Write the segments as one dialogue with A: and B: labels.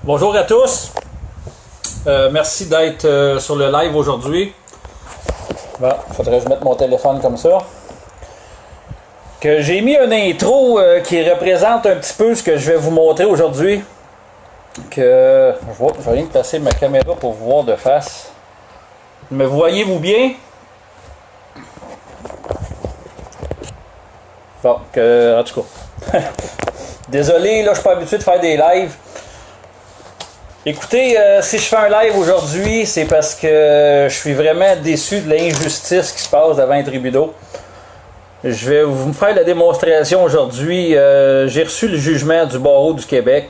A: Bonjour à tous. Merci d'être sur le live aujourd'hui. Bon, faudrait que je mette mon téléphone comme ça. Que j'ai mis une intro qui représente un petit peu ce que je vais vous montrer aujourd'hui. Que je vais rien passer ma caméra pour vous voir de face. Me voyez-vous bien? Bon, en tout cas. Désolé, là, je suis pas habitué de faire des lives. Écoutez, si je fais un live aujourd'hui, c'est parce que je suis vraiment déçu de l'injustice qui se passe devant les tribunaux. Je vais vous faire la démonstration aujourd'hui. J'ai reçu le jugement du barreau du Québec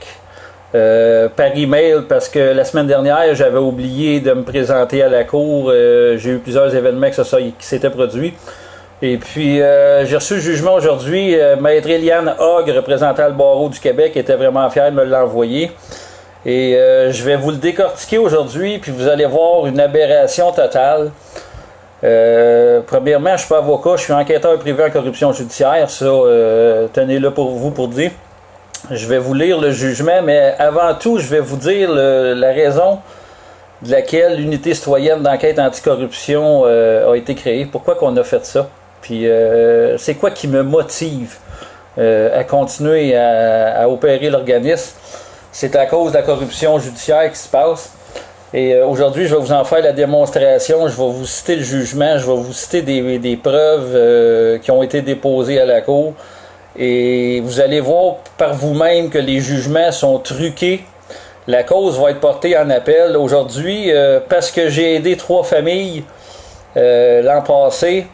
A: par email parce que la semaine dernière, j'avais oublié de me présenter à la cour. J'ai eu plusieurs événements qui s'étaient produits. Et puis, j'ai reçu le jugement aujourd'hui. Maître Eliane Hogg, représentant le barreau du Québec, était vraiment fier de me l'envoyer. Et je vais vous le décortiquer aujourd'hui, puis vous allez voir une aberration totale. Premièrement, je ne suis pas avocat, je suis enquêteur privé en corruption judiciaire. Ça, tenez-le pour vous pour dire. Je vais vous lire le jugement, mais avant tout, je vais vous dire la raison de laquelle l'unité citoyenne d'enquête anticorruption a été créée. Pourquoi qu'on a fait ça? Puis c'est quoi qui me motive à continuer à opérer l'organisme? C'est à cause de la corruption judiciaire qui se passe. Et aujourd'hui, je vais vous en faire la démonstration. Je vais vous citer le jugement. Je vais vous citer des preuves qui ont été déposées à la cour. Et vous allez voir par vous-même que les jugements sont truqués. La cause va être portée en appel aujourd'hui parce que j'ai aidé 3 familles l'an passé.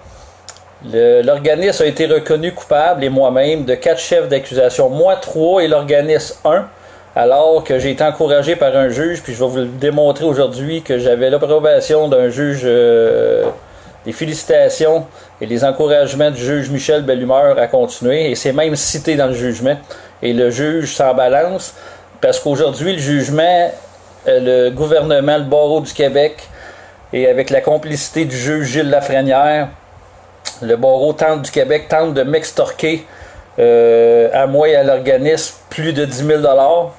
A: L'organisme a été reconnu coupable, et moi-même, de 4 chefs d'accusation. Moi, 3 et l'organisme 1. Alors que j'ai été encouragé par un juge, puis je vais vous le démontrer aujourd'hui que j'avais l'approbation d'un juge, des félicitations et les encouragements du juge Michel Bellumeur à continuer, et c'est même cité dans le jugement. Et le juge s'en balance, parce qu'aujourd'hui, le jugement, le gouvernement, le barreau du Québec, et avec la complicité du juge Gilles Lafrenière, le barreau du Québec tente de m'extorquer à moi et à l'organisme plus de 10 000 $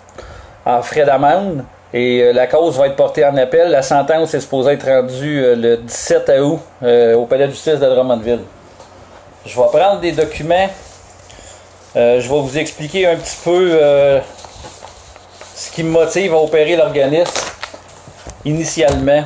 A: en frais d'amende, et la cause va être portée en appel. La sentence est supposée être rendue le 17 août au palais de justice de Drummondville. Je vais prendre des documents, je vais vous expliquer un petit peu ce qui me motive à opérer l'organisme initialement.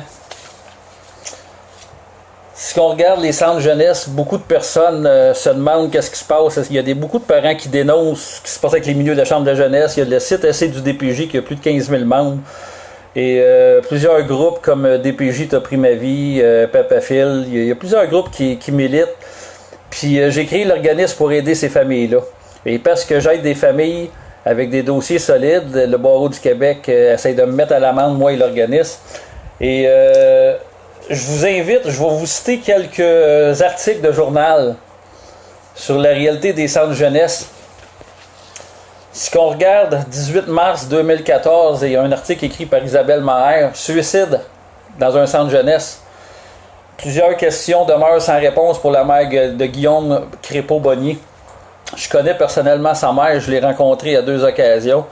A: Si on regarde les centres jeunesse, beaucoup de personnes se demandent qu'est-ce qui se passe. Il y a beaucoup de parents qui dénoncent ce qui se passe avec les milieux de la chambre de jeunesse. Il y a le site essai du DPJ qui a plus de 15 000 membres. Et plusieurs groupes comme DPJ T'as pris ma vie, Papaphile. Il y a plusieurs groupes qui militent. Puis j'ai créé l'organisme pour aider ces familles-là. Et parce que j'aide des familles avec des dossiers solides, le barreau du Québec essaie de me mettre à l'amende, moi et l'organisme. Et je vous invite, je vais vous citer quelques articles de journal sur la réalité des centres jeunesse. Si on regarde 18 mars 2014, il y a un article écrit par Isabelle Maher, suicide dans un centre jeunesse. Plusieurs questions demeurent sans réponse pour la mère de Guillaume Crépeau-Bonnier. Je connais personnellement sa mère, je l'ai rencontrée à 2 occasions.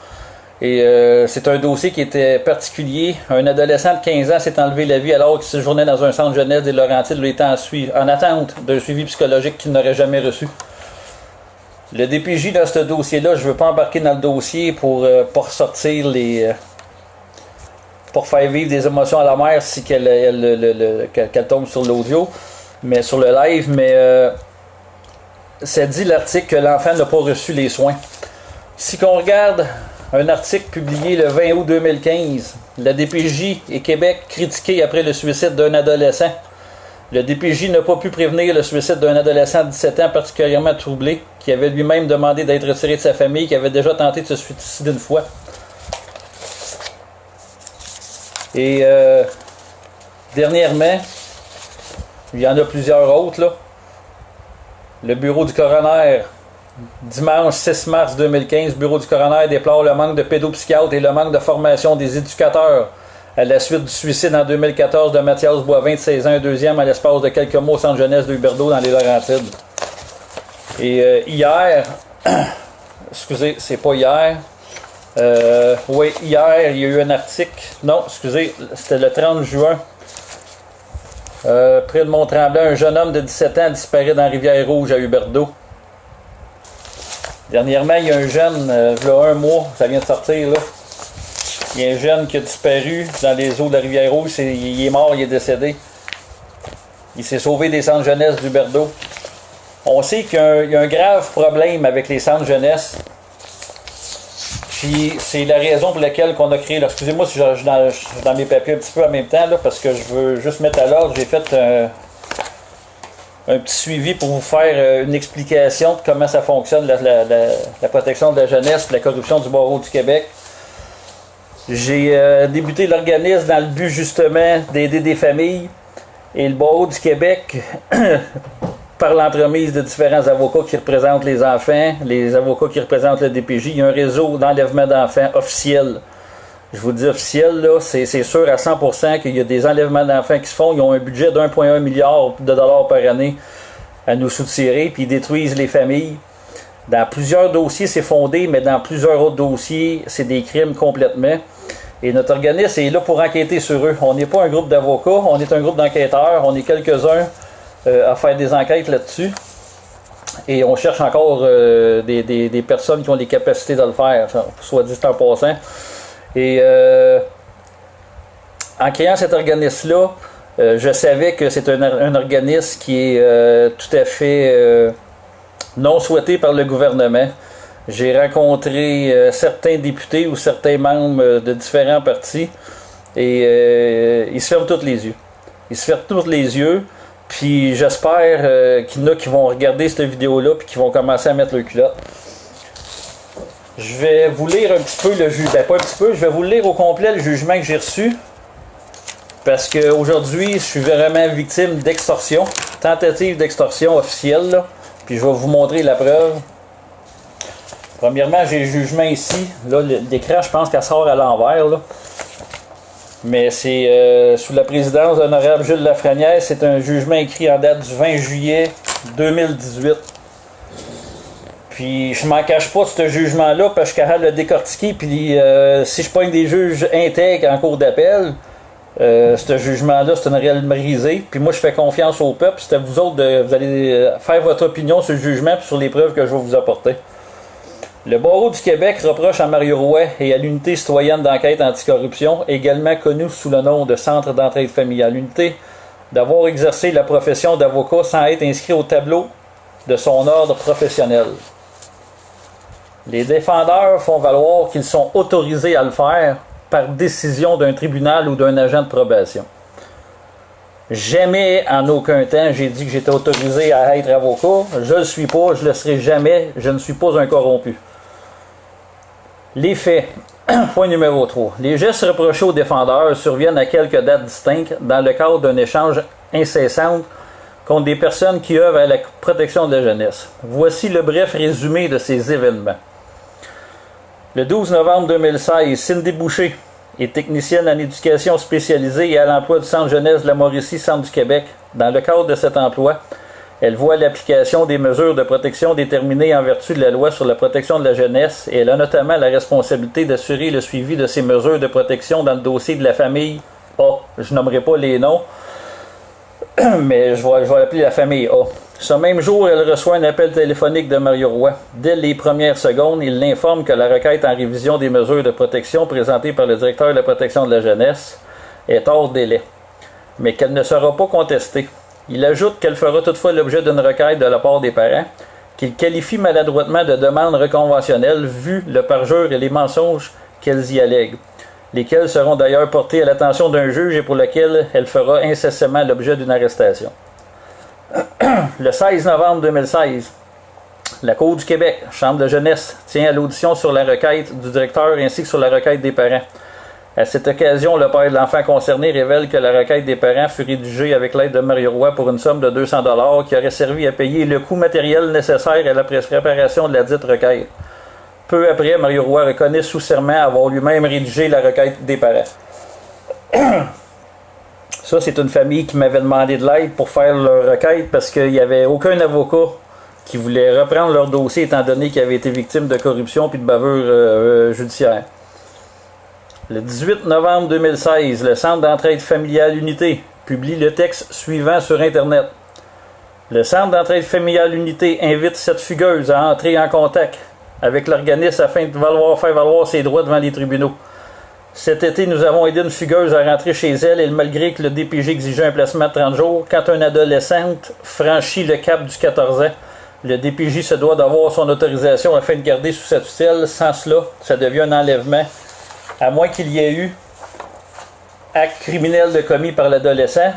A: Et c'est un dossier qui était particulier. Un adolescent de 15 ans s'est enlevé la vie alors qu'il séjournait dans un centre jeunesse des Laurentides. Il était en attente d'un suivi psychologique qu'il n'aurait jamais reçu. Le DPJ dans ce dossier-là, je ne veux pas embarquer dans le dossier pour ressortir pour faire vivre des émotions à la mère si qu'elle tombe sur l'audio, mais sur le live. Mais ça dit l'article que l'enfant n'a pas reçu les soins. Si qu'on regarde un article publié le 20 août 2015. La DPJ et Québec critiqué après le suicide d'un adolescent. Le DPJ n'a pas pu prévenir le suicide d'un adolescent de 17 ans particulièrement troublé, qui avait lui-même demandé d'être retiré de sa famille, qui avait déjà tenté de se suicider une fois. Et dernièrement, il y en a plusieurs autres, là. Le bureau du coroner, dimanche 6 mars 2015, bureau du coroner déplore le manque de pédopsychiatres et le manque de formation des éducateurs à la suite du suicide en 2014 de Mathias Boivin de 16 ans, un deuxième à l'espace de quelques mois au centre jeunesse de Huberdeau dans les Laurentides. Et hier, excusez, c'est pas hier, Oui, hier, il y a eu un article. Non, excusez, c'était le 30 juin. Près de Mont-Tremblant, un jeune homme de 17 ans disparaît dans Rivière-Rouge à Huberdeau. Dernièrement, il y a un jeune, il y a un mois, ça vient de sortir, là. Il y a un jeune qui a disparu dans les eaux de la Rivière-Rouge. Il est mort, il est décédé. Il s'est sauvé des centres jeunesse d'Huberdeau. On sait qu'il y a un grave problème avec les centres jeunesse. Puis c'est la raison pour laquelle on a créé. Excusez-moi si je suis dans mes papiers un petit peu en même temps, là, parce que je veux juste mettre à l'ordre. J'ai fait un petit suivi pour vous faire une explication de comment ça fonctionne, la protection de la jeunesse, la corruption du barreau du Québec. J'ai débuté l'organisme dans le but justement d'aider des familles. Et le barreau du Québec, par l'entremise de différents avocats qui représentent les enfants, les avocats qui représentent le DPJ, il y a un réseau d'enlèvement d'enfants officiel. Je vous dis officiel, là, c'est sûr à 100% qu'il y a des enlèvements d'enfants qui se font. Ils ont un budget d'1,1 milliard de dollars par année à nous soutirer, puis ils détruisent les familles. Dans plusieurs dossiers, c'est fondé, mais dans plusieurs autres dossiers, c'est des crimes complètement. Et notre organisme est là pour enquêter sur eux. On n'est pas un groupe d'avocats, on est un groupe d'enquêteurs. On est quelques-uns à faire des enquêtes là-dessus. Et on cherche encore des personnes qui ont les capacités de le faire, soit dit en passant. Et en créant cet organisme-là, je savais que c'est un organisme qui est tout à fait non souhaité par le gouvernement. J'ai rencontré certains députés ou certains membres de différents partis et ils se ferment tous les yeux. Ils se ferment tous les yeux, puis j'espère qu'il y en a qui vont regarder cette vidéo-là puis qui vont commencer à mettre le culotte. Je vais vous lire un petit peu le jugement. Ben, pas un petit peu, je vais vous lire au complet le jugement que j'ai reçu. Parce qu'aujourd'hui, je suis vraiment victime d'extorsion. Tentative d'extorsion officielle, là. Puis je vais vous montrer la preuve. Premièrement, j'ai le jugement ici. Là, l'écran, je pense qu'elle sort à l'envers, là. Mais c'est sous la présidence de l'honorable Jules Lafrenière. C'est un jugement écrit en date du 20 juillet 2018. Puis je m'en cache pas de ce jugement-là parce que je suis capable de le décortiquer. Puis si je pogne des juges intègres en cours d'appel, ce jugement-là, c'est une réalité. Puis moi, je fais confiance au peuple. C'est à vous autres vous allez faire votre opinion sur le jugement et sur les preuves que je vais vous apporter. Le barreau du Québec reproche à Mario Roy et à l'unité citoyenne d'enquête anticorruption, également connue sous le nom de Centre d'entraide familiale l'unité, d'avoir exercé la profession d'avocat sans être inscrit au tableau de son ordre professionnel. Les défendeurs font valoir qu'ils sont autorisés à le faire par décision d'un tribunal ou d'un agent de probation. Jamais, en aucun temps, j'ai dit que j'étais autorisé à être avocat. Je ne le suis pas, je ne le serai jamais. Je ne suis pas un corrompu. Les faits. Point numéro 3. Les gestes reprochés aux défendeurs surviennent à quelques dates distinctes dans le cadre d'un échange incessant contre des personnes qui œuvrent à la protection de la jeunesse. Voici le bref résumé de ces événements. Le 12 novembre 2016, Cindy Boucher est technicienne en éducation spécialisée et à l'emploi du Centre jeunesse de la Mauricie, Centre du Québec. Dans le cadre de cet emploi, elle voit l'application des mesures de protection déterminées en vertu de la loi sur la protection de la jeunesse et elle a notamment la responsabilité d'assurer le suivi de ces mesures de protection dans le dossier de la famille A. Je nommerai pas les noms, mais je vais appeler la famille A. Ce même jour, elle reçoit un appel téléphonique de Mario Roy. Dès les premières secondes, il l'informe que la requête en révision des mesures de protection présentée par le directeur de la protection de la jeunesse est hors délai, mais qu'elle ne sera pas contestée. Il ajoute qu'elle fera toutefois l'objet d'une requête de la part des parents, qu'il qualifie maladroitement de demande reconventionnelle vu le parjure et les mensonges qu'elles y allèguent, lesquels seront d'ailleurs portés à l'attention d'un juge et pour lesquels elle fera incessamment l'objet d'une arrestation. Le 16 novembre 2016, la Cour du Québec, Chambre de jeunesse, tient à l'audition sur la requête du directeur ainsi que sur la requête des parents. À cette occasion, le père de l'enfant concerné révèle que la requête des parents fut rédigée avec l'aide de Mario Roy pour une somme de 200 $ qui aurait servi à payer le coût matériel nécessaire à la préparation de la dite requête. Peu après, Mario Roy reconnaît sous serment avoir lui-même rédigé la requête des parents. Ça, c'est une famille qui m'avait demandé de l'aide pour faire leur requête parce qu'il n'y avait aucun avocat qui voulaient reprendre leur dossier étant donné qu'ils avaient été victimes de corruption puis de bavure judiciaire. Le 18 novembre 2016, le Centre d'entraide familiale Unité publie le texte suivant sur Internet. Le Centre d'entraide familiale Unité invite cette fugueuse à entrer en contact avec l'organisme afin de faire valoir ses droits devant les tribunaux. Cet été, nous avons aidé une fugueuse à rentrer chez elle et malgré que le DPJ exigeait un placement de 30 jours, quand une adolescente franchit le cap du 14 ans, le DPJ se doit d'avoir son autorisation afin de garder sous sa tutelle. Sans cela, ça devient un enlèvement, à moins qu'il y ait eu acte criminel de commis par l'adolescent.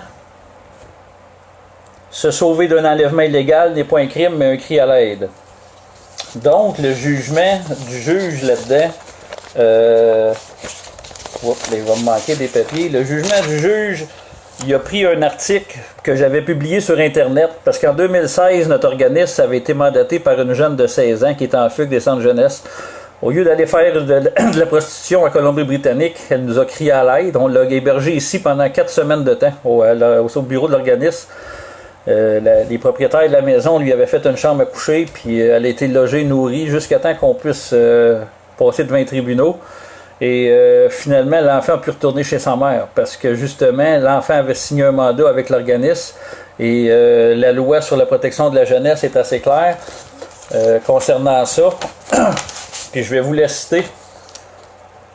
A: Se sauver d'un enlèvement illégal n'est pas un crime, mais un cri à l'aide. Donc, le jugement du juge là-dedans... il va me manquer des papiers. Le jugement du juge, il a pris un article que j'avais publié sur Internet, parce qu'en 2016, notre organisme avait été mandaté par une jeune de 16 ans qui était en fugue des centres jeunesse. Au lieu d'aller faire de la prostitution à Colombie-Britannique, elle nous a crié à l'aide. On l'a hébergée ici pendant 4 semaines de temps, au bureau de l'organisme. Les propriétaires de la maison lui avaient fait une chambre à coucher, puis elle a été logée, nourrie, jusqu'à temps qu'on puisse passer devant les tribunaux. Et finalement, l'enfant a pu retourner chez sa mère, parce que justement, l'enfant avait signé un mandat avec l'organisme, et la loi sur la protection de la jeunesse est assez claire concernant ça. Puis je vais vous la citer.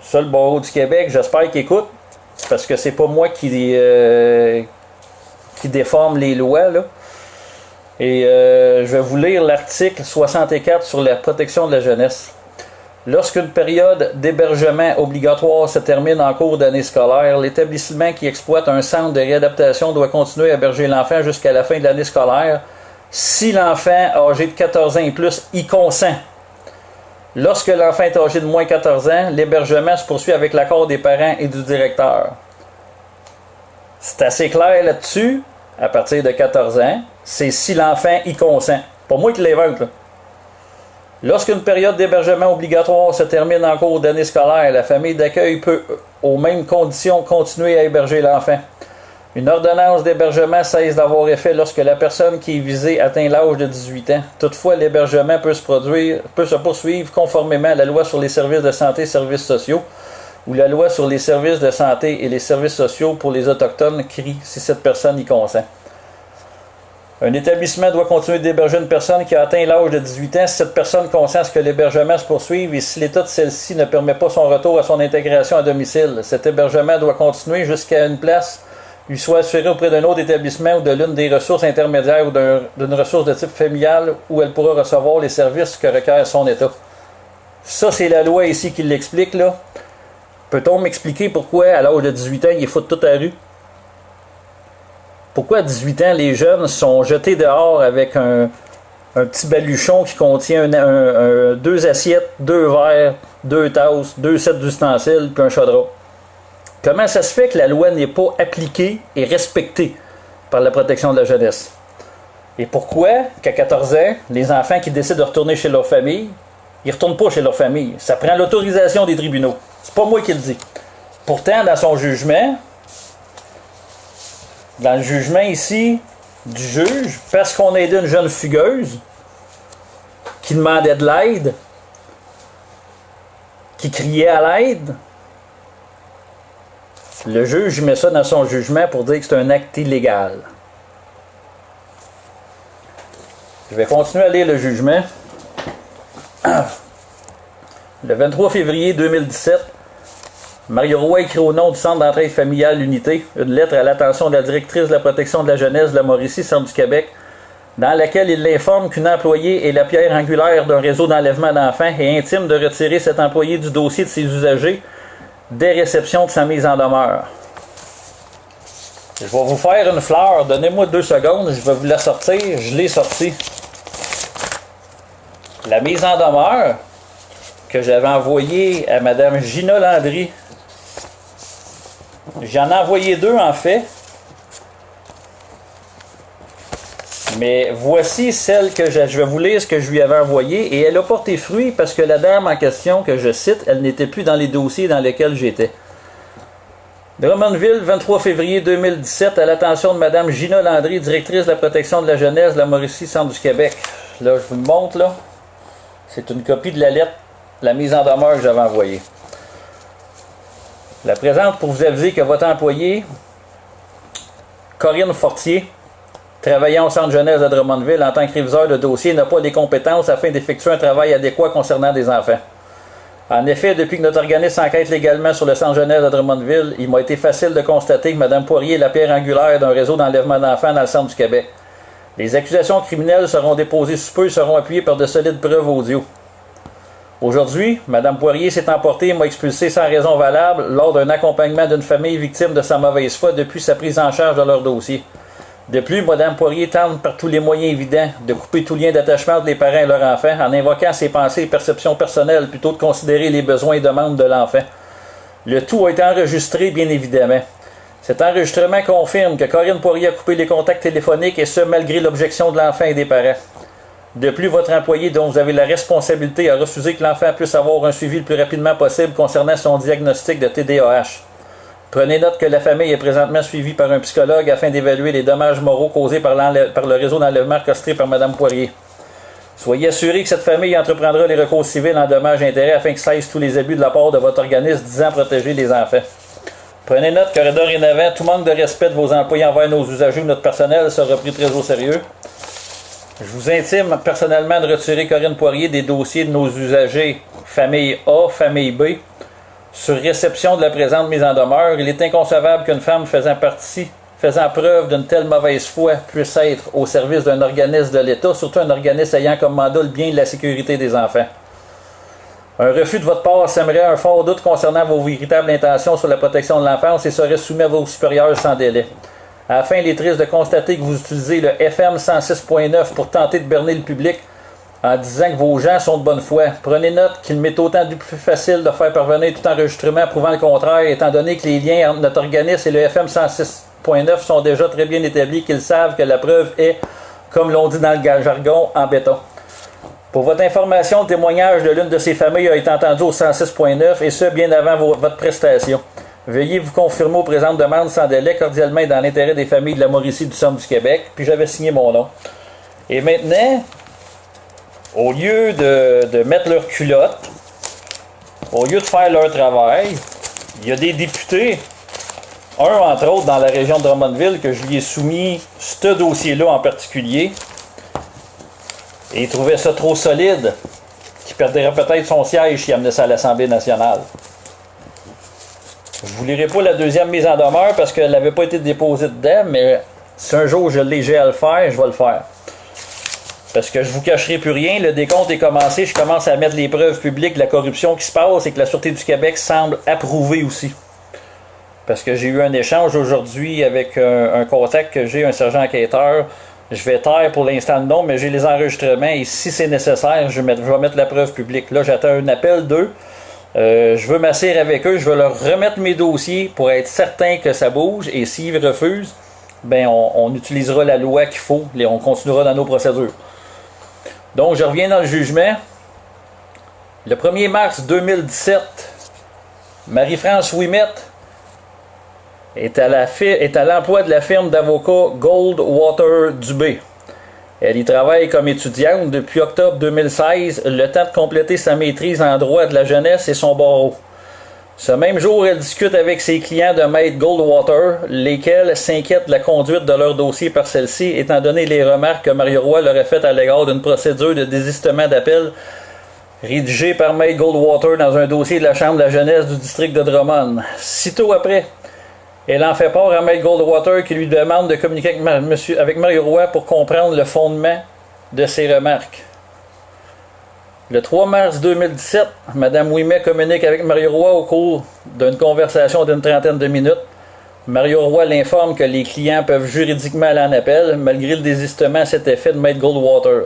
A: Ça, le barreau du Québec, j'espère qu'il écoute, parce que c'est pas moi qui déforme les lois, là. Et je vais vous lire l'article 64 sur la protection de la jeunesse. Lorsqu'une période d'hébergement obligatoire se termine en cours d'année scolaire, l'établissement qui exploite un centre de réadaptation doit continuer à héberger l'enfant jusqu'à la fin de l'année scolaire si l'enfant âgé de 14 ans et plus y consent. Lorsque l'enfant est âgé de moins de 14 ans, l'hébergement se poursuit avec l'accord des parents et du directeur. C'est assez clair là-dessus. À partir de 14 ans, c'est si l'enfant y consent. Pas moi qui l'invente, là. Lorsqu'une période d'hébergement obligatoire se termine en cours d'année scolaire, la famille d'accueil peut, aux mêmes conditions, continuer à héberger l'enfant. Une ordonnance d'hébergement cesse d'avoir effet lorsque la personne qui est visée atteint l'âge de 18 ans. Toutefois, l'hébergement peut se poursuivre conformément à la loi sur les services de santé et services sociaux ou la loi sur les services de santé et les services sociaux pour les Autochtones, CRI, si cette personne y consent. Un établissement doit continuer d'héberger une personne qui a atteint l'âge de 18 ans si cette personne consent à ce que l'hébergement se poursuive et si l'état de celle-ci ne permet pas son retour à son intégration à domicile. Cet hébergement doit continuer jusqu'à une place lui soit assurée auprès d'un autre établissement ou de l'une des ressources intermédiaires ou d'une ressource de type familial où elle pourra recevoir les services que requiert son état. Ça, c'est la loi ici qui l'explique, là. Peut-on m'expliquer pourquoi, à l'âge de 18 ans, ils foutent tout à la rue? Pourquoi à 18 ans, les jeunes sont jetés dehors avec un petit baluchon qui contient 2 assiettes, 2 verres, 2 tasses, 2 sets d'ustensiles, puis un chaudron? Comment ça se fait que la loi n'est pas appliquée et respectée par la protection de la jeunesse? Et pourquoi qu'à 14 ans, les enfants qui décident de retourner chez leur famille, ils ne retournent pas chez leur famille? Ça prend l'autorisation des tribunaux. C'est pas moi qui le dis. Pourtant, dans son jugement, dans le jugement ici du juge, parce qu'on a aidé une jeune fugueuse qui demandait de l'aide, qui criait à l'aide, le juge met ça dans son jugement pour dire que c'est un acte illégal. Je vais continuer à lire le jugement. Le 23 février 2017, Mario Roy écrit au nom du Centre d'entraide familiale Unité une lettre à l'attention de la directrice de la protection de la jeunesse de la Mauricie, Centre du Québec, dans laquelle il l'informe qu'une employée est la pierre angulaire d'un réseau d'enlèvement d'enfants et intime de retirer cet employé du dossier de ses usagers dès réception de sa mise en demeure. Je vais vous faire une fleur. Donnez-moi 2 secondes, je vais vous la sortir. Je l'ai sortie. La mise en demeure que j'avais envoyée à Mme Gina Landry. J'en ai envoyé 2 en fait. Mais voici celle que je vais vous lire ce que je lui avais envoyé. Et elle a porté fruit parce que la dame en question que je cite, elle n'était plus dans les dossiers dans lesquels j'étais. Drummondville, 23 février 2017, à l'attention de Mme Gina Landry, directrice de la protection de la jeunesse de la Mauricie, Centre du Québec. Là, je vous le montre, là. C'est une copie de la lettre, la mise en demeure que j'avais envoyée. La présente pour vous aviser que votre employé, Corinne Fortier, travaillant au centre jeunesse de Drummondville en tant que réviseur de dossier, n'a pas les compétences afin d'effectuer un travail adéquat concernant des enfants. En effet, depuis que notre organisme enquête légalement sur le centre jeunesse de Drummondville, il m'a été facile de constater que Mme Poirier est la pierre angulaire d'un réseau d'enlèvement d'enfants dans le centre du Québec. Les accusations criminelles seront déposées sous peu et seront appuyées par de solides preuves audio. Aujourd'hui, Mme Poirier s'est emportée et m'a expulsé sans raison valable lors d'un accompagnement d'une famille victime de sa mauvaise foi depuis sa prise en charge de leur dossier. De plus, Mme Poirier tente par tous les moyens évidents de couper tout lien d'attachement entre les parents et leur enfant en invoquant ses pensées et perceptions personnelles plutôt de considérer les besoins et demandes de l'enfant. Le tout a été enregistré, bien évidemment. Cet enregistrement confirme que Corinne Poirier a coupé les contacts téléphoniques et ce, malgré l'objection de l'enfant et des parents. De plus, votre employé, dont vous avez la responsabilité, a refusé que l'enfant puisse avoir un suivi le plus rapidement possible concernant son diagnostic de TDAH. Prenez note que la famille est présentement suivie par un psychologue afin d'évaluer les dommages moraux causés par le réseau d'enlèvement orchestré par Mme Poirier. Soyez assurés que cette famille entreprendra les recours civils en dommages et intérêts afin que cessent tous les abus de la part de votre organisme disant protéger les enfants. Prenez note que dorénavant, tout manque de respect de vos employés envers nos usagers ou notre personnel sera pris très au sérieux. Je vous intime personnellement de retirer Corinne Poirier des dossiers de nos usagers famille A, famille B. Sur réception de la présente mise en demeure, il est inconcevable qu'une femme faisant preuve d'une telle mauvaise foi puisse être au service d'un organisme de l'État, surtout un organisme ayant comme mandat le bien et la sécurité des enfants. Un refus de votre part sèmerait un fort doute concernant vos véritables intentions sur la protection de l'enfance et serait soumis à vos supérieurs sans délai. À la fin, il est triste de constater que vous utilisez le FM 106.9 pour tenter de berner le public en disant que vos gens sont de bonne foi. Prenez note qu'il m'est autant du plus facile de faire parvenir tout enregistrement prouvant le contraire, étant donné que les liens entre notre organisme et le FM 106.9 sont déjà très bien établis, qu'ils savent que la preuve est, comme l'on dit dans le jargon, en béton. Pour votre information, le témoignage de l'une de ces familles a été entendu au 106.9 et ce, bien avant votre prestation. Veuillez vous confirmer aux présentes demandes sans délai, cordialement et dans l'intérêt des familles de la Mauricie du centre du Québec. Puis j'avais signé mon nom. Et maintenant, au lieu de mettre leur culotte, au lieu de faire leur travail, il y a des députés, un entre autres dans la région de Drummondville, que je lui ai soumis ce dossier-là en particulier, et il trouvait ça trop solide, qu'il perdrait peut-être son siège s'il amenait ça à l'Assemblée nationale. Je ne vous lirai pas la deuxième mise en demeure parce qu'elle n'avait pas été déposée dedans, mais si un jour j'ai à le faire, je vais le faire. Parce que je ne vous cacherai plus rien, le décompte est commencé, je commence à mettre les preuves publiques de la corruption qui se passe et que la Sûreté du Québec semble approuver aussi. Parce que j'ai eu un échange aujourd'hui avec un contact que j'ai, un sergent enquêteur. Je vais taire pour l'instant le nom, mais j'ai les enregistrements et si c'est nécessaire, je vais mettre la preuve publique. Là, j'attends un appel d'eux. Je veux m'asseoir avec eux, je veux leur remettre mes dossiers pour être certain que ça bouge et s'ils refusent, ben on utilisera la loi qu'il faut et on continuera dans nos procédures. Donc, je reviens dans le jugement. Le 1er mars 2017, Marie-France Ouimette est à l'emploi de la firme d'avocats Goldwater Dubé. Elle y travaille comme étudiante depuis octobre 2016, le temps de compléter sa maîtrise en droit de la jeunesse et son barreau. Ce même jour, elle discute avec ses clients de maître Goldwater, lesquels s'inquiètent de la conduite de leur dossier par celle-ci, étant donné les remarques que Mario Roy leur a faites à l'égard d'une procédure de désistement d'appel rédigée par maître Goldwater dans un dossier de la Chambre de la jeunesse du district de Drummond. Sitôt après, elle en fait part à maître Goldwater qui lui demande de communiquer avec Mario Roy pour comprendre le fondement de ses remarques. Le 3 mars 2017, Mme Ouimet communique avec Mario Roy au cours d'une conversation d'une trentaine de minutes. Mario Roy l'informe que les clients peuvent juridiquement aller en appel, malgré le désistement à cet effet de maître Goldwater,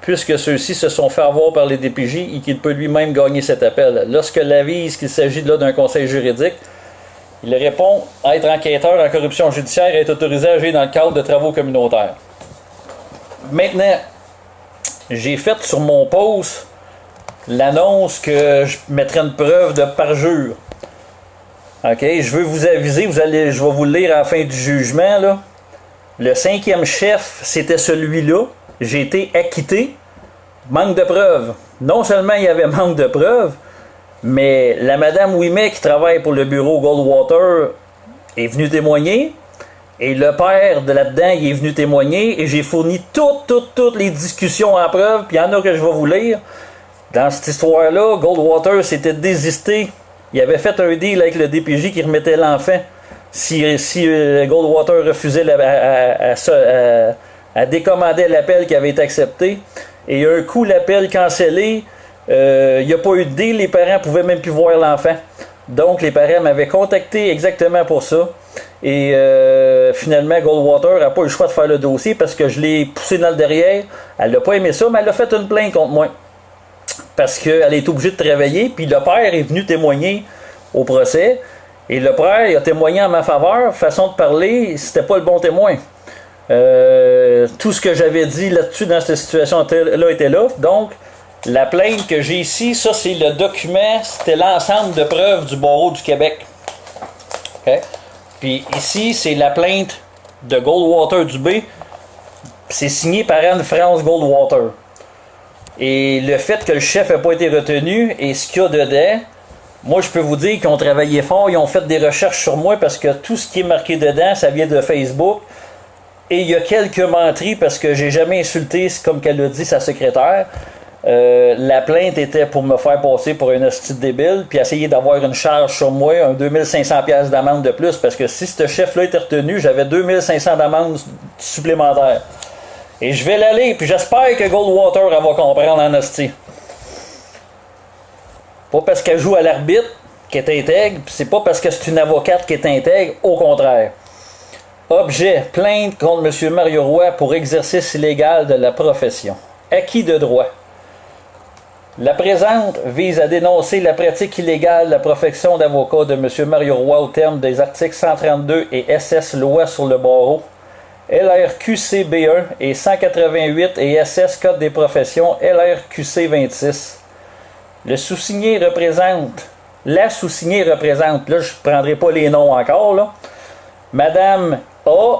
A: puisque ceux-ci se sont fait avoir par les DPJ et qu'il peut lui-même gagner cet appel. Lorsqu'elle avise qu'il s'agit là d'un conseil juridique, il répond être enquêteur en corruption judiciaire et être autorisé à agir dans le cadre de travaux communautaires. Maintenant, j'ai fait sur mon post l'annonce que je mettrai une preuve de parjure. OK, je veux vous aviser, je vais vous le lire à la fin du jugement, là. Le 5e chef, c'était celui-là. J'ai été acquitté. Manque de preuves. Non seulement il y avait manque de preuves, mais la madame Ouimet qui travaille pour le bureau Goldwater est venue témoigner. Et le père de là-dedans, il est venu témoigner. Et j'ai fourni toutes les discussions en preuve. Puis il y en a que je vais vous lire. Dans cette histoire-là, Goldwater s'était désisté. Il avait fait un deal avec le DPJ qui remettait l'enfant si Goldwater refusait à décommander l'appel qui avait été accepté. Et un coup, l'appel cancellé, il n'y a pas eu de deal, les parents ne pouvaient même plus voir l'enfant. Donc, les parents m'avaient contacté exactement pour ça. Et finalement, Goldwater n'a pas eu le choix de faire le dossier parce que je l'ai poussé dans le derrière. Elle n'a pas aimé ça, mais elle a fait une plainte contre moi. Parce qu'elle est obligée de travailler. Puis le père est venu témoigner au procès. Et le père il a témoigné en ma faveur. Façon de parler, c'était pas le bon témoin. Tout ce que j'avais dit là-dessus dans cette situation-là était là. Donc, la plainte que j'ai ici, ça c'est le document, c'était l'ensemble de preuves du barreau du Québec. Okay? Puis ici, c'est la plainte de Goldwater Dubé. C'est signé par Anne-France Goldwater. Et le fait que le chef n'ait pas été retenu et ce qu'il y a dedans, moi je peux vous dire qu'ils ont travaillé fort, ils ont fait des recherches sur moi parce que tout ce qui est marqué dedans, ça vient de Facebook. Et il y a quelques menteries parce que j'ai jamais insulté, comme qu'elle a dit, sa secrétaire. La plainte était pour me faire passer pour un hostie débile, puis essayer d'avoir une charge sur moi, un 2500$ d'amende de plus, parce que si ce chef-là était retenu, j'avais 2500 d'amende supplémentaire. Et je vais l'aller, puis j'espère que Goldwater elle va comprendre en hostie. Pas parce qu'elle joue à l'arbitre qu'elle est intègre, puis c'est pas parce que c'est une avocate qui est intègre, au contraire. Objet, plainte contre M. Mario Roy pour exercice illégal de la profession. Acquis de droit. La présente vise à dénoncer la pratique illégale de la profession d'avocat de M. Mario Roy au terme des articles 132 et SS Loi sur le barreau, LRQC-B1 et 188 et SS Code des professions LRQC 26. La sous-signée représente, là je ne prendrai pas les noms encore, là, Madame A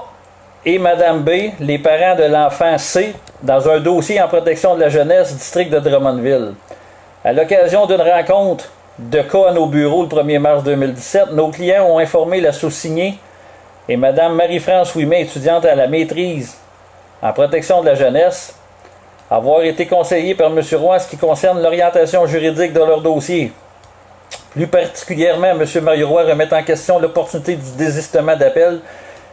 A: et Madame B, les parents de l'enfant C, dans un dossier en protection de la jeunesse, district de Drummondville. À l'occasion d'une rencontre de cas à nos bureaux le 1er mars 2017, nos clients ont informé la sous-signée et Mme Marie-France Ouimet, étudiante à la maîtrise en protection de la jeunesse, avoir été conseillée par M. Roy en ce qui concerne l'orientation juridique de leur dossier. Plus particulièrement, M. Mario Roy remet en question l'opportunité du désistement d'appel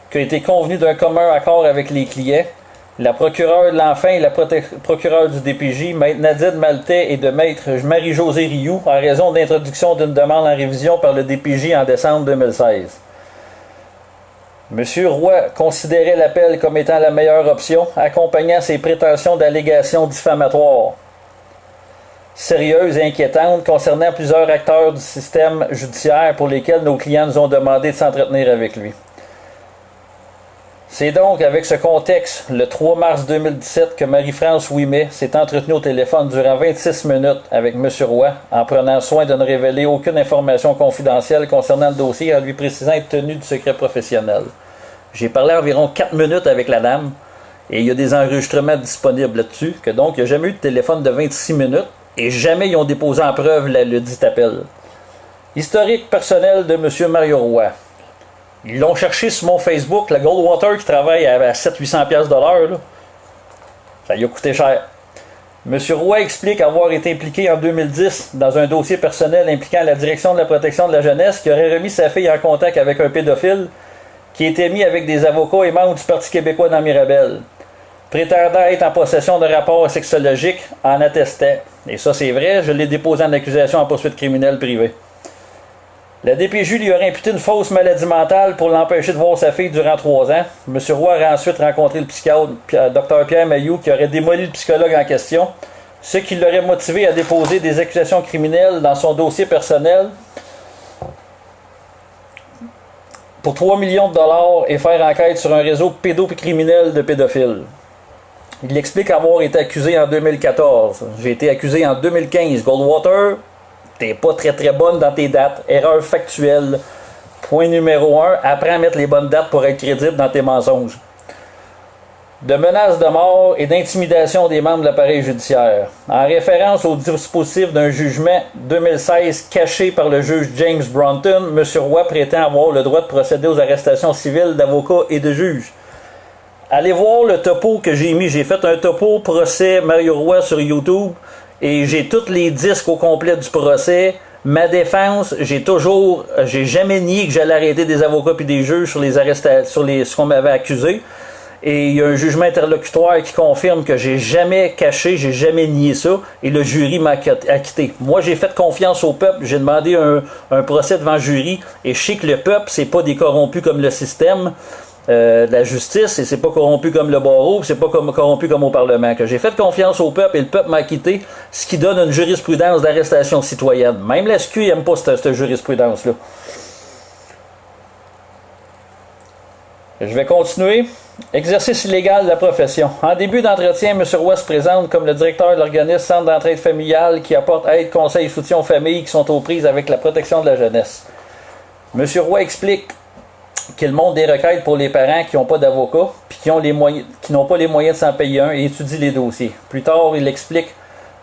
A: qui a été convenu d'un commun accord avec les clients. La procureure de l'enfant et la procureure du DPJ, Maître Nadine Maltais et de Maître Marie-Josée Rioux, en raison de l'introduction d'une demande en révision par le DPJ en décembre 2016. M. Roy considérait l'appel comme étant la meilleure option, accompagnant ses prétentions d'allégations diffamatoires sérieuses et inquiétantes concernant plusieurs acteurs du système judiciaire pour lesquels nos clients nous ont demandé de s'entretenir avec lui. C'est donc avec ce contexte, le 3 mars 2017, que Marie-France Ouimet s'est entretenue au téléphone durant 26 minutes avec M. Roy, en prenant soin de ne révéler aucune information confidentielle concernant le dossier, en lui précisant être tenu du secret professionnel. J'ai parlé environ 4 minutes avec la dame, et il y a des enregistrements disponibles là-dessus, que donc il n'y a jamais eu de téléphone de 26 minutes, et jamais ils ont déposé en preuve le dit appel. Historique personnel de M. Mario Roy. Ils l'ont cherché sur mon Facebook, la Goldwater qui travaille à 700-800$ de l'heure. Ça lui a coûté cher. M. Roy explique avoir été impliqué en 2010 dans un dossier personnel impliquant la direction de la protection de la jeunesse qui aurait remis sa fille en contact avec un pédophile qui était mis avec des avocats et membres du Parti québécois dans Mirabel. Prétendant être en possession de rapports sexologiques en attestait. Et ça c'est vrai, je l'ai déposé en accusation en poursuite criminelle privée. La DPJ lui aurait imputé une fausse maladie mentale pour l'empêcher de voir sa fille durant 3 ans. M. Roy aurait ensuite rencontré le psychiatre Dr. Pierre Mailloux qui aurait démoli le psychologue en question, ce qui l'aurait motivé à déposer des accusations criminelles dans son dossier personnel pour 3 millions de dollars et faire enquête sur un réseau pédocriminel de pédophiles. Il explique avoir été accusé en 2014. J'ai été accusé en 2015. Goldwater, t'es pas très bonne dans tes dates. Erreur factuelle. Point numéro 1. Apprends à mettre les bonnes dates pour être crédible dans tes mensonges. de menaces de mort et d'intimidation des membres de l'appareil judiciaire. En référence au dispositif d'un jugement 2016 caché par le juge James Brunton, M. Roy prétend avoir le droit de procéder aux arrestations civiles d'avocats et de juges. Allez voir le topo que j'ai mis. J'ai fait un topo procès Mario Roy sur YouTube et j'ai tous les disques au complet du procès. Ma défense, j'ai jamais nié que j'allais arrêter des avocats et des juges sur les arrestations, ce qu'on m'avait accusé. Et il y a un jugement interlocutoire qui confirme que j'ai jamais caché, j'ai jamais nié ça, et le jury m'a acquitté. Moi, j'ai fait confiance au peuple, j'ai demandé un procès devant le jury, et je sais que le peuple, c'est pas des corrompus comme le système de la justice, et c'est pas corrompu comme le barreau, c'est pas corrompu comme au Parlement. Que j'ai fait confiance au peuple, et le peuple m'a acquitté, ce qui donne une jurisprudence d'arrestation citoyenne. Même la SQ n'aime pas cette jurisprudence-là. Je vais continuer. Exercice illégal de la profession. En début d'entretien, M. Roy se présente comme le directeur de l'organisme Centre d'entraide familiale qui apporte aide, conseil et soutien aux familles qui sont aux prises avec la protection de la jeunesse. M. Roy explique qu'il monte des requêtes pour les parents qui n'ont pas d'avocat puis qui n'ont pas les moyens de s'en payer un et étudie les dossiers. Plus tard, il explique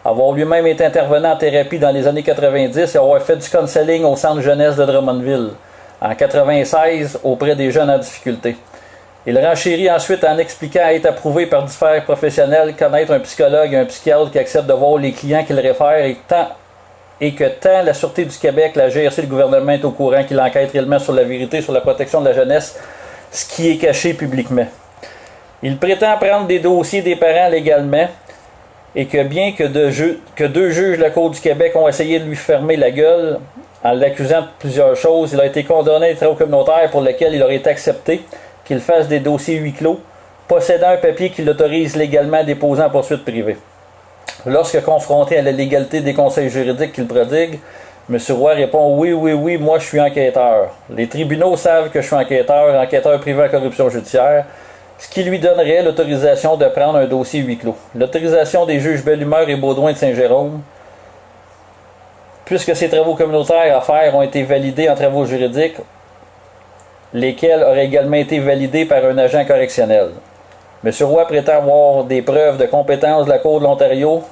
A: avoir lui-même été intervenant en thérapie dans les années 90 et avoir fait du counseling au centre jeunesse de Drummondville en 96 auprès des jeunes en difficulté. Il renchérit ensuite en expliquant être approuvé par différents professionnels, connaître un psychologue et un psychiatre qui acceptent de voir les clients qu'il réfère et que tant la Sûreté du Québec, la GRC, le gouvernement est au courant qu'il enquête réellement sur la vérité, sur la protection de la jeunesse, ce qui est caché publiquement. Il prétend prendre des dossiers des parents légalement et que bien que deux juges de la Cour du Québec ont essayé de lui fermer la gueule en l'accusant de plusieurs choses, il a été condamné à des travaux communautaires pour lesquels il aurait été accepté qu'il fasse des dossiers huis clos, possédant un papier qui l'autorise légalement à déposer en poursuite privée. Lorsque confronté à la légalité des conseils juridiques qu'il prodigue, M. Roy répond « Oui, moi je suis enquêteur. Les tribunaux savent que je suis enquêteur privé en corruption judiciaire, ce qui lui donnerait l'autorisation de prendre un dossier huis clos. L'autorisation des juges Bellumeur et Baudouin de Saint-Jérôme, puisque ces travaux communautaires à faire ont été validés en travaux juridiques, lesquels auraient également été validés par un agent correctionnel. M. Roy prétend avoir des preuves de compétence de la Cour de l'Ontario,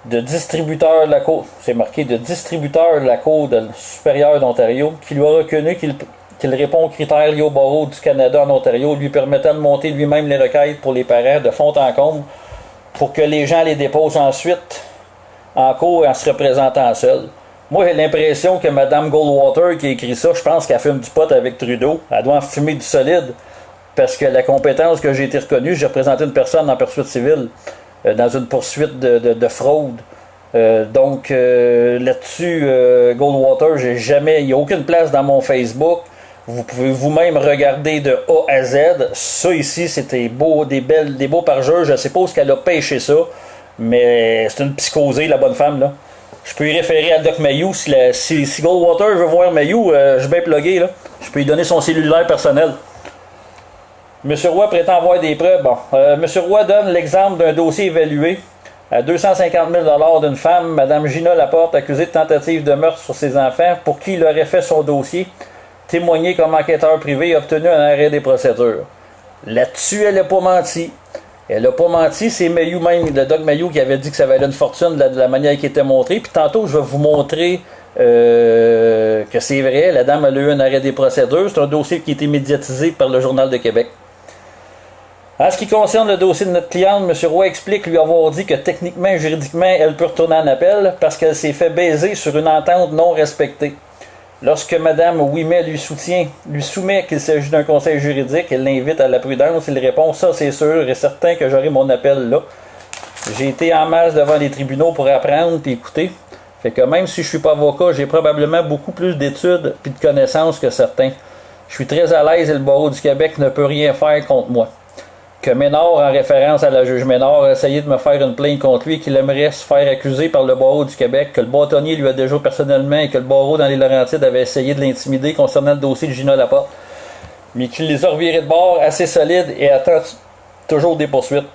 A: de distributeur de la Cour, c'est marqué de distributeur de la Cour supérieure d'Ontario, qui lui a reconnu qu'il répond aux critères liés au barreau du Canada en Ontario, lui permettant de monter lui-même les requêtes pour les parents de fond en comble, pour que les gens les déposent ensuite en cours en se représentant seuls. Moi, j'ai l'impression que Mme Goldwater qui a écrit ça, je pense qu'elle fume du pot avec Trudeau. Elle doit en fumer du solide. Parce que la compétence que j'ai été reconnue, j'ai représenté une personne en poursuite civile, dans une poursuite de fraude. Donc, là-dessus, Goldwater, il n'y a aucune place dans mon Facebook. Vous pouvez vous-même regarder de A à Z. Ça ici, c'était des beaux parjures. Je ne sais pas où qu'elle a pêché ça. Mais c'est une psychosée, la bonne femme, là. Je peux y référer à Doc Mayou. Si Goldwater veut voir Mayou, je suis bien plugué, là. Je peux lui donner son cellulaire personnel. M. Roy prétend avoir des preuves. Bon, M. Roy donne l'exemple d'un dossier évalué à 250 000 d'une femme, Mme Gina Laporte, accusée de tentative de meurtre sur ses enfants, pour qui il aurait fait son dossier, témoigné comme enquêteur privé et obtenu un arrêt des procédures. Là-dessus, elle n'a pas menti. Elle n'a pas menti, c'est Mayou même, le Doc Mayou, qui avait dit que ça valait une fortune de la manière qui était montrée. Puis tantôt, je vais vous montrer que c'est vrai, la dame a eu un arrêt des procédures. C'est un dossier qui a été médiatisé par le Journal de Québec. En ce qui concerne le dossier de notre cliente, M. Roy explique lui avoir dit que techniquement et juridiquement, elle peut retourner en appel parce qu'elle s'est fait baiser sur une entente non respectée. Lorsque Mme Ouimet lui soumet qu'il s'agit d'un conseil juridique, elle l'invite à la prudence, il répond « Ça, c'est sûr et certain que j'aurai mon appel là. J'ai été en masse devant les tribunaux pour apprendre et écouter. Fait que même si je suis pas avocat, j'ai probablement beaucoup plus d'études et de connaissances que certains. Je suis très à l'aise et le barreau du Québec ne peut rien faire contre moi. Que Ménard, en référence à la juge Ménard, a essayé de me faire une plainte contre lui, qu'il aimerait se faire accuser par le barreau du Québec, que le bâtonnier lui a déjà personnellement et que le barreau dans les Laurentides avait essayé de l'intimider concernant le dossier de Gina Laporte, mais qu'il les a revirés de bord assez solides et attend toujours des poursuites.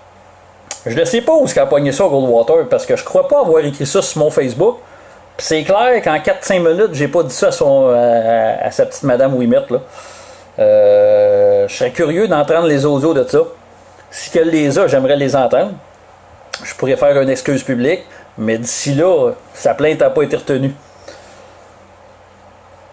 A: Je ne sais pas où est-ce qu'elle a pogné ça, Goldwater, parce que je crois pas avoir écrit ça sur mon Facebook. Puis c'est clair qu'en 4-5 minutes, j'ai pas dit ça à sa petite Madame Ouimet, là. Je serais curieux d'entendre les audios de ça. Si qu'elle les a, j'aimerais les entendre. Je pourrais faire une excuse publique, mais d'ici là, sa plainte n'a pas été retenue.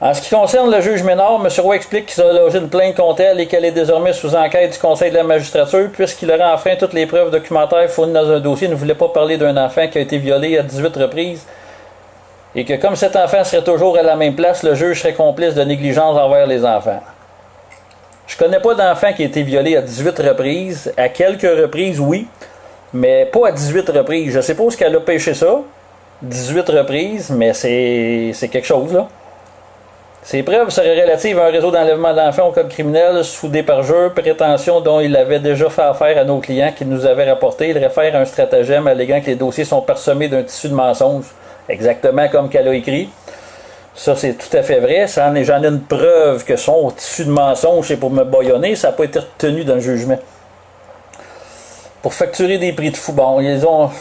A: En ce qui concerne le juge Ménard, M. Roy explique qu'il a logé une plainte contre elle et qu'elle est désormais sous enquête du Conseil de la magistrature, puisqu'il aurait enfreint toutes les preuves documentaires fournies dans un dossier. Il ne voulait pas parler d'un enfant qui a été violé à 18 reprises, et que comme cet enfant serait toujours à la même place, le juge serait complice de négligence envers les enfants. Je connais pas d'enfant qui a été violé à 18 reprises. À quelques reprises, oui, mais pas à 18 reprises. Je sais pas où est-ce qu'elle a pêché ça. 18 reprises, mais c'est quelque chose, là. Ces preuves seraient relatives à un réseau d'enlèvement d'enfants au code criminel sous des parjures, prétentions dont il avait déjà fait affaire à nos clients qui nous avaient rapporté. Il réfère à un stratagème alléguant que les dossiers sont parsemés d'un tissu de mensonges, exactement comme qu'elle a écrit. Ça, c'est tout à fait vrai. J'en ai une preuve que son tissu de mensonges, c'est pour me bâillonner. Ça n'a pas été retenu dans le jugement. Pour facturer des prix de fou. Bon, ils ont...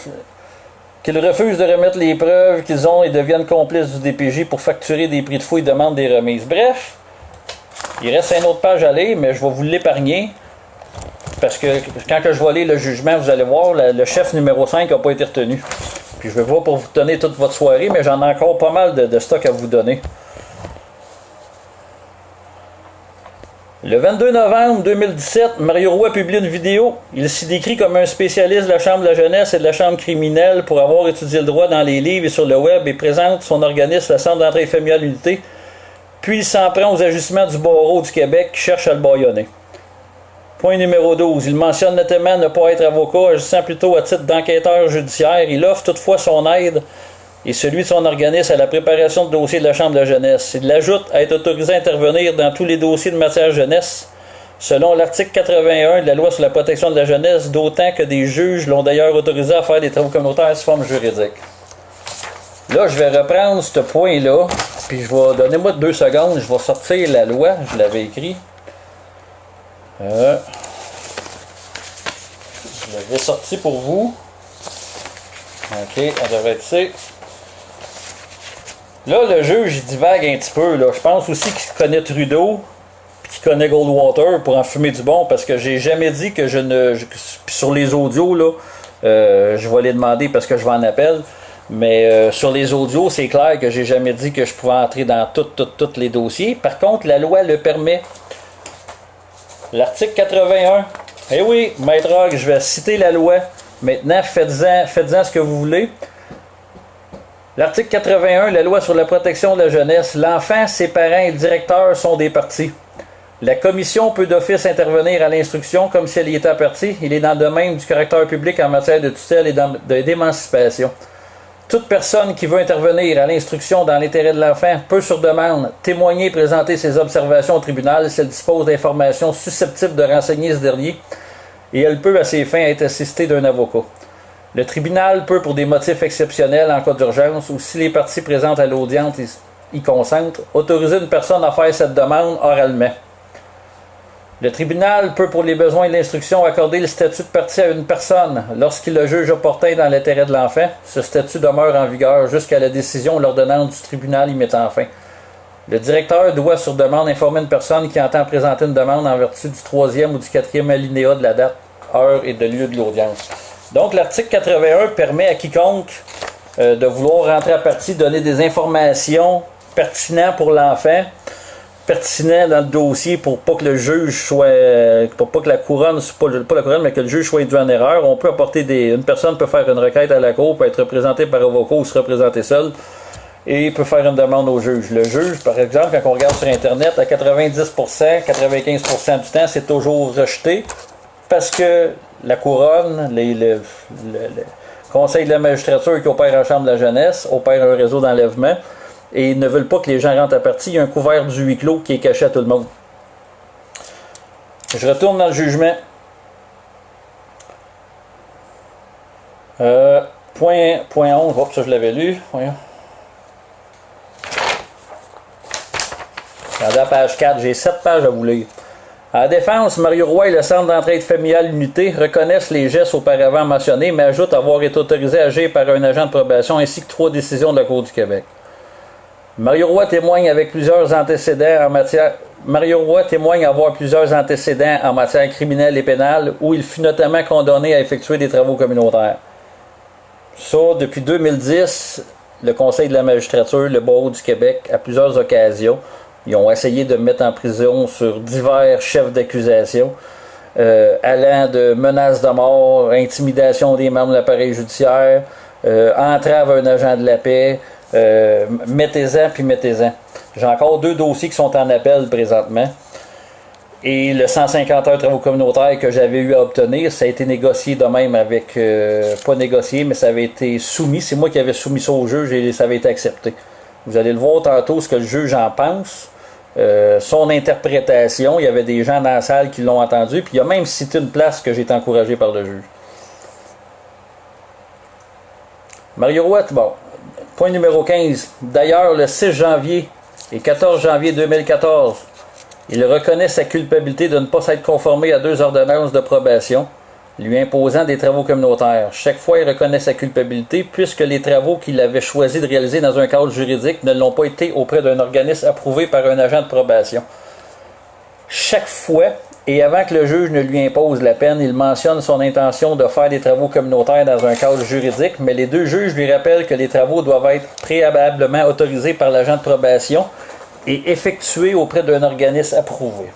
A: qu'ils refusent de remettre les preuves qu'ils ont et deviennent complices du DPJ pour facturer des prix de fou et demandent des remises. Bref, il reste une autre page à lire, mais je vais vous l'épargner. Parce que quand je vais lire le jugement, vous allez voir, le chef numéro 5 n'a pas été retenu. Puis je vais voir pour vous donner toute votre soirée, mais j'en ai encore pas mal de stock à vous donner. Le 22 novembre 2017, Mario Roy publie une vidéo. Il s'y décrit comme un spécialiste de la Chambre de la jeunesse et de la Chambre criminelle pour avoir étudié le droit dans les livres et sur le web et présente son organisme, le Centre d'entraide familiale unité. Puis il s'en prend aux ajustements du barreau du Québec qui cherche à le bâillonner. Point numéro 12. Il mentionne notamment ne pas être avocat, agissant plutôt à titre d'enquêteur judiciaire. Il offre toutefois son aide et celui de son organisme à la préparation de dossiers de la Chambre de la jeunesse. Il ajoute à être autorisé à intervenir dans tous les dossiers de matière jeunesse, selon l'article 81 de la loi sur la protection de la jeunesse, d'autant que des juges l'ont d'ailleurs autorisé à faire des travaux communautaires sous forme juridique. Là, je vais reprendre ce point-là, puis je vais, donnez-moi 2 secondes, je vais sortir la loi, je l'avais écrit. Je l'avais sorti pour vous. OK, on devrait être ici. Là, le juge, il divague un petit peu. Là. Je pense aussi qu'il connaît Trudeau et qu'il connaît Goldwater pour en fumer du bon, parce que j'ai jamais dit que je ne... sur les audios, là, je vais les demander parce que je vais en appel, mais sur les audios, c'est clair que j'ai jamais dit que je pouvais entrer dans tous les dossiers. Par contre, la loi le permet. L'article 81. Eh oui, Maître Hogg, je vais citer la loi. Maintenant, faites-en ce que vous voulez. L'article 81, la loi sur la protection de la jeunesse. L'enfant, ses parents et le directeur sont des parties. La commission peut d'office intervenir à l'instruction comme si elle y était partie. Il est dans le domaine du caractère public en matière de tutelle et d'émancipation. Toute personne qui veut intervenir à l'instruction dans l'intérêt de l'enfant peut, sur demande, témoigner et présenter ses observations au tribunal si elle dispose d'informations susceptibles de renseigner ce dernier, et elle peut, à ces fins, être assistée d'un avocat. Le tribunal peut, pour des motifs exceptionnels en cas d'urgence, ou si les parties présentes à l'audience y consentent, autoriser une personne à faire cette demande oralement. Le tribunal peut, pour les besoins de l'instruction, accorder le statut de partie à une personne lorsqu'il le juge opportun dans l'intérêt de l'enfant. Ce statut demeure en vigueur jusqu'à la décision ou l'ordonnance du tribunal y mettant fin. Le directeur doit, sur demande, informer une personne qui entend présenter une demande en vertu du 3e ou du 4e alinéa de la date, heure et de lieu de l'audience. Donc, l'article 81 permet à quiconque de vouloir rentrer à partie, donner des informations pertinentes pour l'enfant, pertinent dans le dossier pour pas que le juge soit, pour pas que la couronne, pas la couronne, mais que le juge soit induit en erreur. On peut apporter une personne peut faire une requête à la cour, peut être représentée par avocat ou se représenter seul, et peut faire une demande au juge. Le juge, par exemple, quand on regarde sur Internet, à 90%, 95% du temps, c'est toujours rejeté, parce que la couronne, le conseil de la magistrature qui opère en chambre de la jeunesse, opère un réseau d'enlèvement, et ils ne veulent pas que les gens rentrent à partie. Il y a un couvert du huis clos qui est caché à tout le monde. Je retourne dans le jugement. Point 11. Hop, ça je l'avais lu. Voyons. Regardez la page 4. J'ai 7 pages à vous lire. À la défense, Mario Roy et le Centre d'entraide familiale unité reconnaissent les gestes auparavant mentionnés, mais ajoutent avoir été autorisés à agir par un agent de probation ainsi que 3 décisions de la Cour du Québec. Mario Roy témoigne avec plusieurs antécédents en matière. Mario Roy témoigne avoir plusieurs antécédents en matière criminelle et pénale, où il fut notamment condamné à effectuer des travaux communautaires. Ça, depuis 2010, le Conseil de la magistrature, le Barreau du Québec, à plusieurs occasions, ils ont essayé de me mettre en prison sur divers chefs d'accusation, allant de menaces de mort, intimidation des membres de l'appareil judiciaire, entrave à un agent de la paix, mettez-en puis mettez-en. J'ai encore 2 dossiers qui sont en appel présentement. Et le 150 heures de travaux communautaires que j'avais eu à obtenir, ça a été négocié de même avec... pas négocié, mais ça avait été soumis. C'est moi qui avais soumis ça au juge et ça avait été accepté. Vous allez le voir tantôt, ce que le juge en pense. Son interprétation, il y avait des gens dans la salle qui l'ont entendu. Puis il a même cité une place que j'ai été encouragé par le juge. Mario Roy, bon. Point numéro 15. D'ailleurs, le 6 janvier et 14 janvier 2014, il reconnaît sa culpabilité de ne pas s'être conformé à 2 ordonnances de probation, lui imposant des travaux communautaires. Chaque fois, il reconnaît sa culpabilité, puisque les travaux qu'il avait choisi de réaliser dans un cadre juridique ne l'ont pas été auprès d'un organisme approuvé par un agent de probation. Chaque fois, et avant que le juge ne lui impose la peine, il mentionne son intention de faire des travaux communautaires dans un cadre juridique, mais les 2 juges lui rappellent que les travaux doivent être préalablement autorisés par l'agent de probation et effectués auprès d'un organisme approuvé.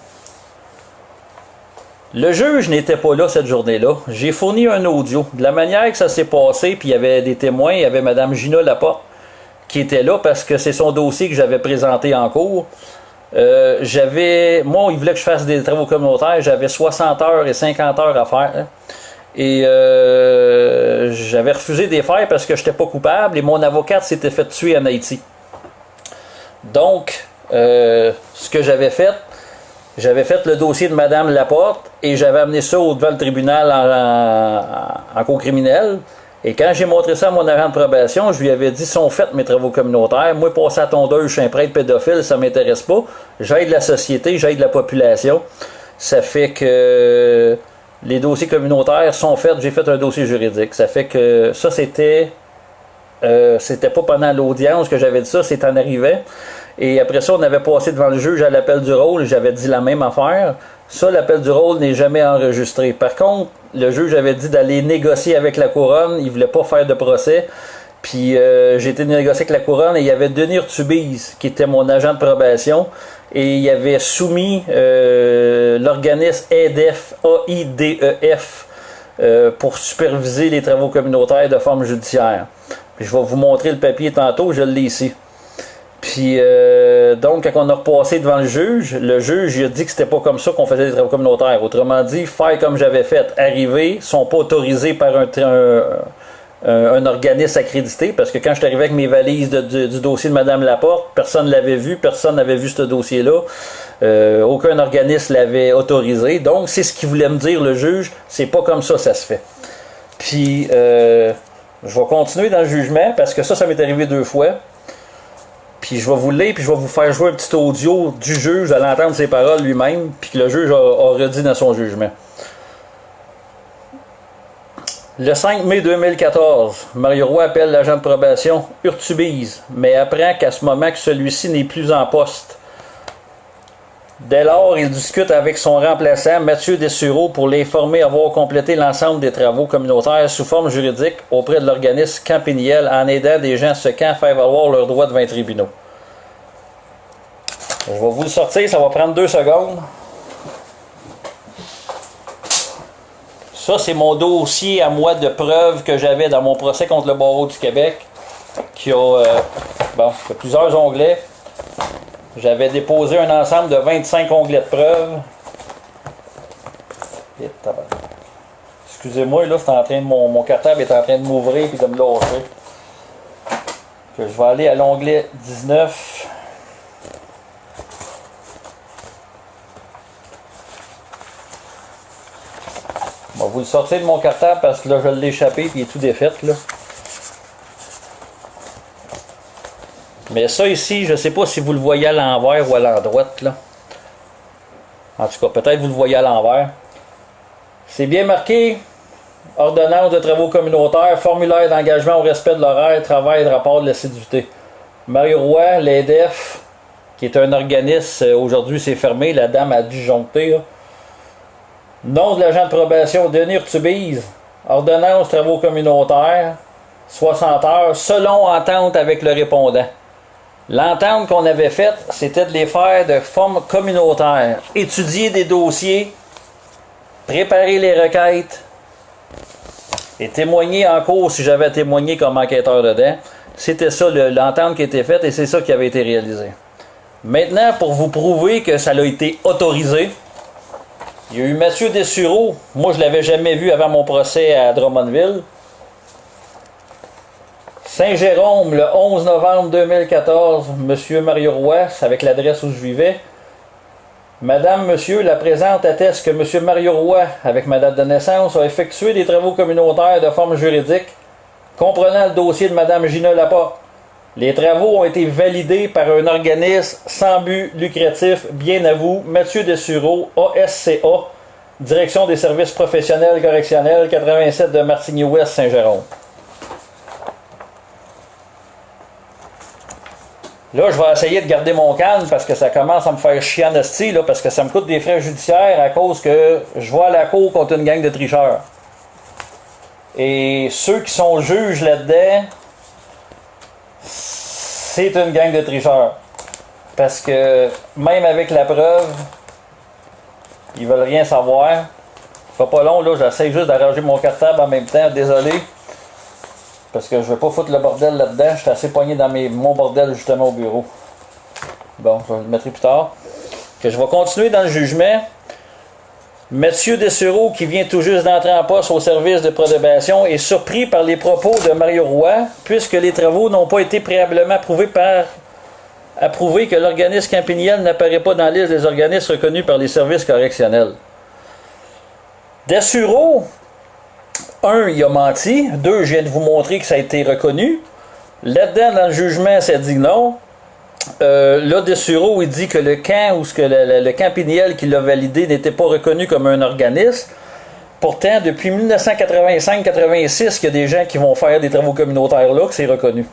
A: Le juge n'était pas là cette journée-là. J'ai fourni un audio. De la manière que ça s'est passé, puis il y avait des témoins, il y avait Mme Gina Laporte qui était là parce que c'est son dossier que j'avais présenté en cours. Moi, il voulait que je fasse des travaux communautaires. J'avais 60 heures et 50 heures à faire. Et j'avais refusé de les faire parce que je n'étais pas coupable et mon avocate s'était fait tuer en Haïti. Donc, ce que j'avais fait le dossier de Mme Laporte et j'avais amené ça devant le tribunal en cours criminel. Et quand j'ai montré ça à mon agent de probation, je lui avais dit, sont faits mes travaux communautaires. Moi, passer à tondeuse, je suis un prêtre pédophile, ça ne m'intéresse pas. J'aide la société, j'aide la population. Ça fait que les dossiers communautaires sont faits, j'ai fait un dossier juridique. Ça fait que ça, c'était pas pendant l'audience que j'avais dit ça, c'est en arrivant. Et après ça, on avait passé devant le juge à l'appel du rôle et j'avais dit la même affaire. Ça, l'appel du rôle n'est jamais enregistré. Par contre, le juge avait dit d'aller négocier avec la couronne. Il voulait pas faire de procès. Puis j'ai été négocier avec la couronne et il y avait Denis Urtubise, qui était mon agent de probation. Et il avait soumis l'organisme AIDEF, AIDEF, pour superviser les travaux communautaires de forme judiciaire. Puis je vais vous montrer le papier tantôt, je l'ai ici. Puis, donc, quand on a repassé devant le juge il a dit que c'était pas comme ça qu'on faisait des travaux communautaires. Autrement dit, faire comme j'avais fait, arriver, sont pas autorisés par un organisme accrédité, parce que quand je suis arrivé avec mes valises du dossier de Mme Laporte, personne ne l'avait vu, personne n'avait vu ce dossier-là. Aucun organisme l'avait autorisé. Donc, c'est ce qu'il voulait me dire, le juge, c'est pas comme ça se fait. Puis, je vais continuer dans le jugement, parce que ça m'est arrivé 2 fois. Puis je vais vous le lire, puis je vais vous faire jouer un petit audio du juge, à l'entendre ses paroles lui-même, puis que le juge a redit dans son jugement. Le 5 mai 2014, Mario Roy appelle l'agent de probation Urtubise, mais apprend qu'à ce moment que celui-ci n'est plus en poste. Dès lors, il discute avec son remplaçant, Mathieu Dessureau, pour l'informer avoir complété l'ensemble des travaux communautaires sous forme juridique auprès de l'organisme Campiniel en aidant des gens ce camp à faire valoir leurs droits devant les tribunaux. Je vais vous le sortir, ça va prendre 2 secondes. Ça, c'est mon dossier à moi de preuve que j'avais dans mon procès contre le Barreau du Québec, qui a plusieurs onglets. J'avais déposé un ensemble de 25 onglets de preuves. Excusez-moi, là, c'est en train de mon cartable est en train de m'ouvrir et de me lâcher. Je vais aller à l'onglet 19. Je vais vous le sortir de mon cartable parce que là, je l'ai échappé et il est tout défait, là. Mais ça ici, je ne sais pas si vous le voyez à l'envers ou à l'endroit, là. En tout cas, peut-être vous le voyez à l'envers. C'est bien marqué. Ordonnance de travaux communautaires, formulaire d'engagement au respect de l'horaire, travail de rapport de l'assiduité. Mario Roy, l'ADEF, qui est un organisme, aujourd'hui c'est fermé, la dame a disjoncté. Là. Nom de l'agent de probation, Denis Urtubise. Ordonnance travaux communautaires, 60 heures, selon entente avec le répondant. L'entente qu'on avait faite, c'était de les faire de forme communautaire. Étudier des dossiers, préparer les requêtes et témoigner en cours si j'avais témoigné comme enquêteur dedans. C'était ça l'entente qui était faite et c'est ça qui avait été réalisé. Maintenant, pour vous prouver que ça a été autorisé, il y a eu Mathieu Dessureau. Moi, je ne l'avais jamais vu avant mon procès à Drummondville. Saint-Jérôme, le 11 novembre 2014, M. Mario Roy, avec l'adresse où je vivais. Madame, monsieur, la présente atteste que M. Mario Roy, avec ma date de naissance, a effectué des travaux communautaires de forme juridique comprenant le dossier de Mme Gina Laporte. Les travaux ont été validés par un organisme sans but lucratif, bien à vous, Mathieu Dessureau, ASCA, Direction des services professionnels correctionnels, 87 de Martigny-Ouest, Saint-Jérôme. Là, je vais essayer de garder mon calme parce que ça commence à me faire chier en esti, là, parce que ça me coûte des frais judiciaires à cause que je vais à la cour contre une gang de tricheurs. Et ceux qui sont juges là-dedans, c'est une gang de tricheurs. Parce que même avec la preuve, ils veulent rien savoir. Ça fait pas long, là, j'essaie juste d'arranger mon cartable en même temps, désolé. Parce que je vais pas foutre le bordel là-dedans, je suis assez poigné dans mon bordel justement au bureau. Bon, je le mettrai plus tard. Que je vais continuer dans le jugement. Mathieu Dessureau, qui vient tout juste d'entrer en poste au service de probation, est surpris par les propos de Mario Roy, puisque les travaux n'ont pas été préalablement approuvés que l'organisme Campiniel n'apparaît pas dans la liste des organismes reconnus par les services correctionnels. Dessureau, un, il a menti. Deux, je viens de vous montrer que ça a été reconnu. Là-dedans, dans le jugement, ça dit non. Là, Dessureau, il dit que le camp ou que le camp Piniel qui l'a validé n'était pas reconnu comme un organisme. Pourtant, depuis 1985-86, il y a des gens qui vont faire des travaux communautaires là, que c'est reconnu.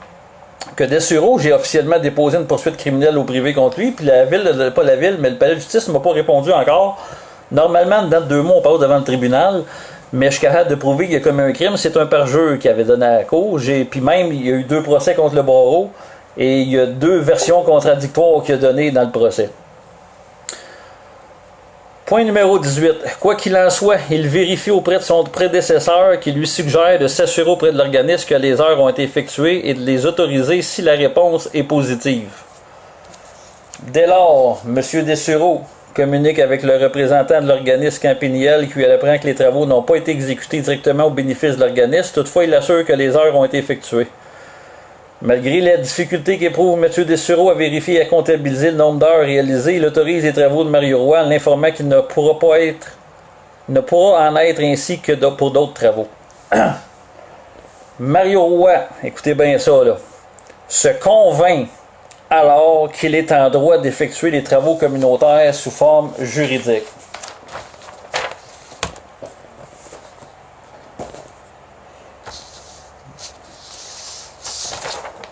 A: Que Dessureau, j'ai officiellement déposé une poursuite criminelle au privé contre lui, puis la ville, pas la ville, mais le palais de justice ne m'a pas répondu encore. Normalement, dans 2 mois, on passe devant le tribunal. Mais je suis capable de prouver qu'il y a commis un crime. C'est un parjure qui avait donné à la cour. Puis même, il y a eu 2 procès contre le barreau. Et il y a 2 versions contradictoires qu'il a données dans le procès. Point numéro 18. Quoi qu'il en soit, il vérifie auprès de son prédécesseur qui lui suggère de s'assurer auprès de l'organisme que les heures ont été effectuées et de les autoriser si la réponse est positive. Dès lors, M. Dessureau communique avec le représentant de l'organisme Campiniel qui lui apprend que les travaux n'ont pas été exécutés directement au bénéfice de l'organisme. Toutefois, il assure que les heures ont été effectuées. Malgré la difficulté qu'éprouve M. Dessureau à vérifier et à comptabiliser le nombre d'heures réalisées, il autorise les travaux de Mario Roy en l'informant qu'il ne pourra en être ainsi que pour d'autres travaux. Mario Roy, écoutez bien ça, là, se convainc alors qu'il est en droit d'effectuer les travaux communautaires sous forme juridique.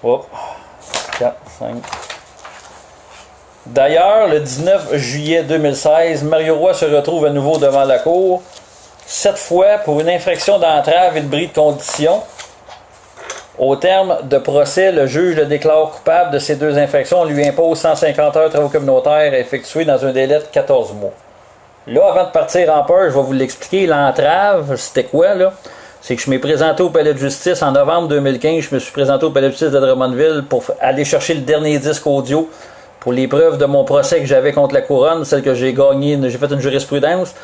A: Oh, 4, 5. D'ailleurs, le 19 juillet 2016, Mario Roy se retrouve à nouveau devant la cour, cette fois pour une infraction d'entrave et de bris de condition. Au terme de procès, le juge le déclare coupable de ces 2 infractions. On lui impose 150 heures de travaux communautaires à effectuer dans un délai de 14 mois. Là, avant de partir en peur, je vais vous l'expliquer. L'entrave, c'était quoi, là? C'est que je m'ai présenté au palais de justice en novembre 2015. Je me suis présenté au palais de justice de Drummondville pour aller chercher le dernier disque audio pour les preuves de mon procès que j'avais contre la couronne, celle que j'ai gagnée. J'ai fait une jurisprudence.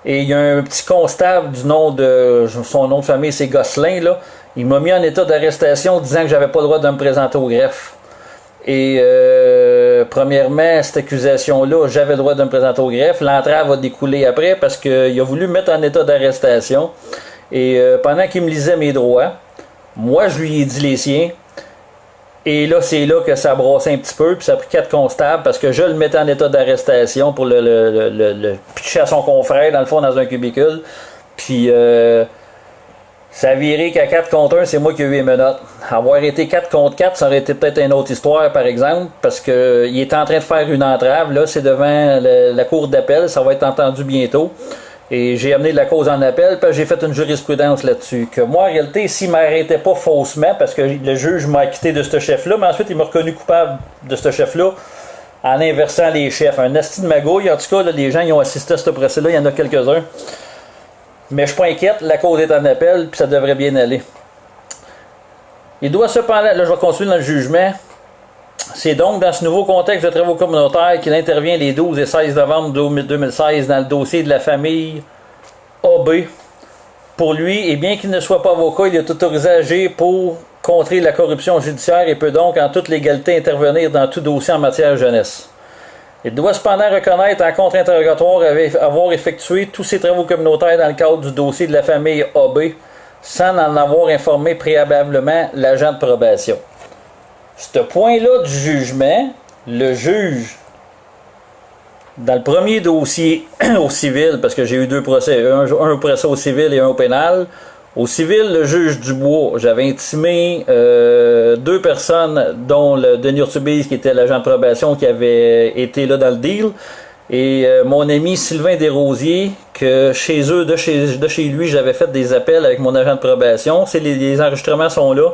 A: Et il y a un petit constable du nom de... Son nom de famille, c'est Gosselin, là. Il m'a mis en état d'arrestation disant que j'avais pas le droit de me présenter au greffe. Et premièrement, cette accusation-là, j'avais le droit de me présenter au greffe. L'entrave a découlé après parce qu'il a voulu me mettre en état d'arrestation. Et pendant qu'il me lisait mes droits, moi je lui ai dit les siens. Et là, c'est là que ça a brassé un petit peu, puis ça a pris 4 constables parce que je le mettais en état d'arrestation pour le pitcher à son confrère, dans le fond, dans un cubicule. Puis Ça a viré qu'à 4 contre 1, c'est moi qui ai eu les menottes. Avoir été 4 contre 4, ça aurait été peut-être une autre histoire, par exemple, parce qu'il est en train de faire une entrave. Là, c'est devant la cour d'appel. Ça va être entendu bientôt. Et j'ai amené la cause en appel, puis j'ai fait une jurisprudence là-dessus. Que moi, en réalité, s'il ne m'arrêtait pas faussement, parce que le juge m'a acquitté de ce chef-là, mais ensuite, il m'a reconnu coupable de ce chef-là en inversant les chefs. Un asti de magouille. En tout cas, là, les gens qui ont assisté à ce procès-là, il y en a quelques-uns. Mais je ne suis pas inquiète, la cause est en appel, puis ça devrait bien aller. Il doit cependant, là je vais continuer dans le jugement, c'est donc dans ce nouveau contexte de travaux communautaires qu'il intervient les 12 et 16 novembre 2016 dans le dossier de la famille AB. Pour lui, et bien qu'il ne soit pas avocat, il est autorisé à agir pour contrer la corruption judiciaire et peut donc en toute légalité intervenir dans tout dossier en matière de jeunesse. Il doit cependant reconnaître en contre-interrogatoire avoir effectué tous ses travaux communautaires dans le cadre du dossier de la famille AB sans en avoir informé préalablement l'agent de probation. Ce point-là du jugement, le juge, dans le premier dossier au civil, parce que j'ai eu deux procès, un procès au civil et un au pénal. Au civil, le juge Dubois, j'avais intimé deux personnes, dont le Denis Urtubise, qui était l'agent de probation, qui avait été là dans le deal, et mon ami Sylvain Desrosiers, que chez eux, de chez lui, j'avais fait des appels avec mon agent de probation. Les enregistrements sont là.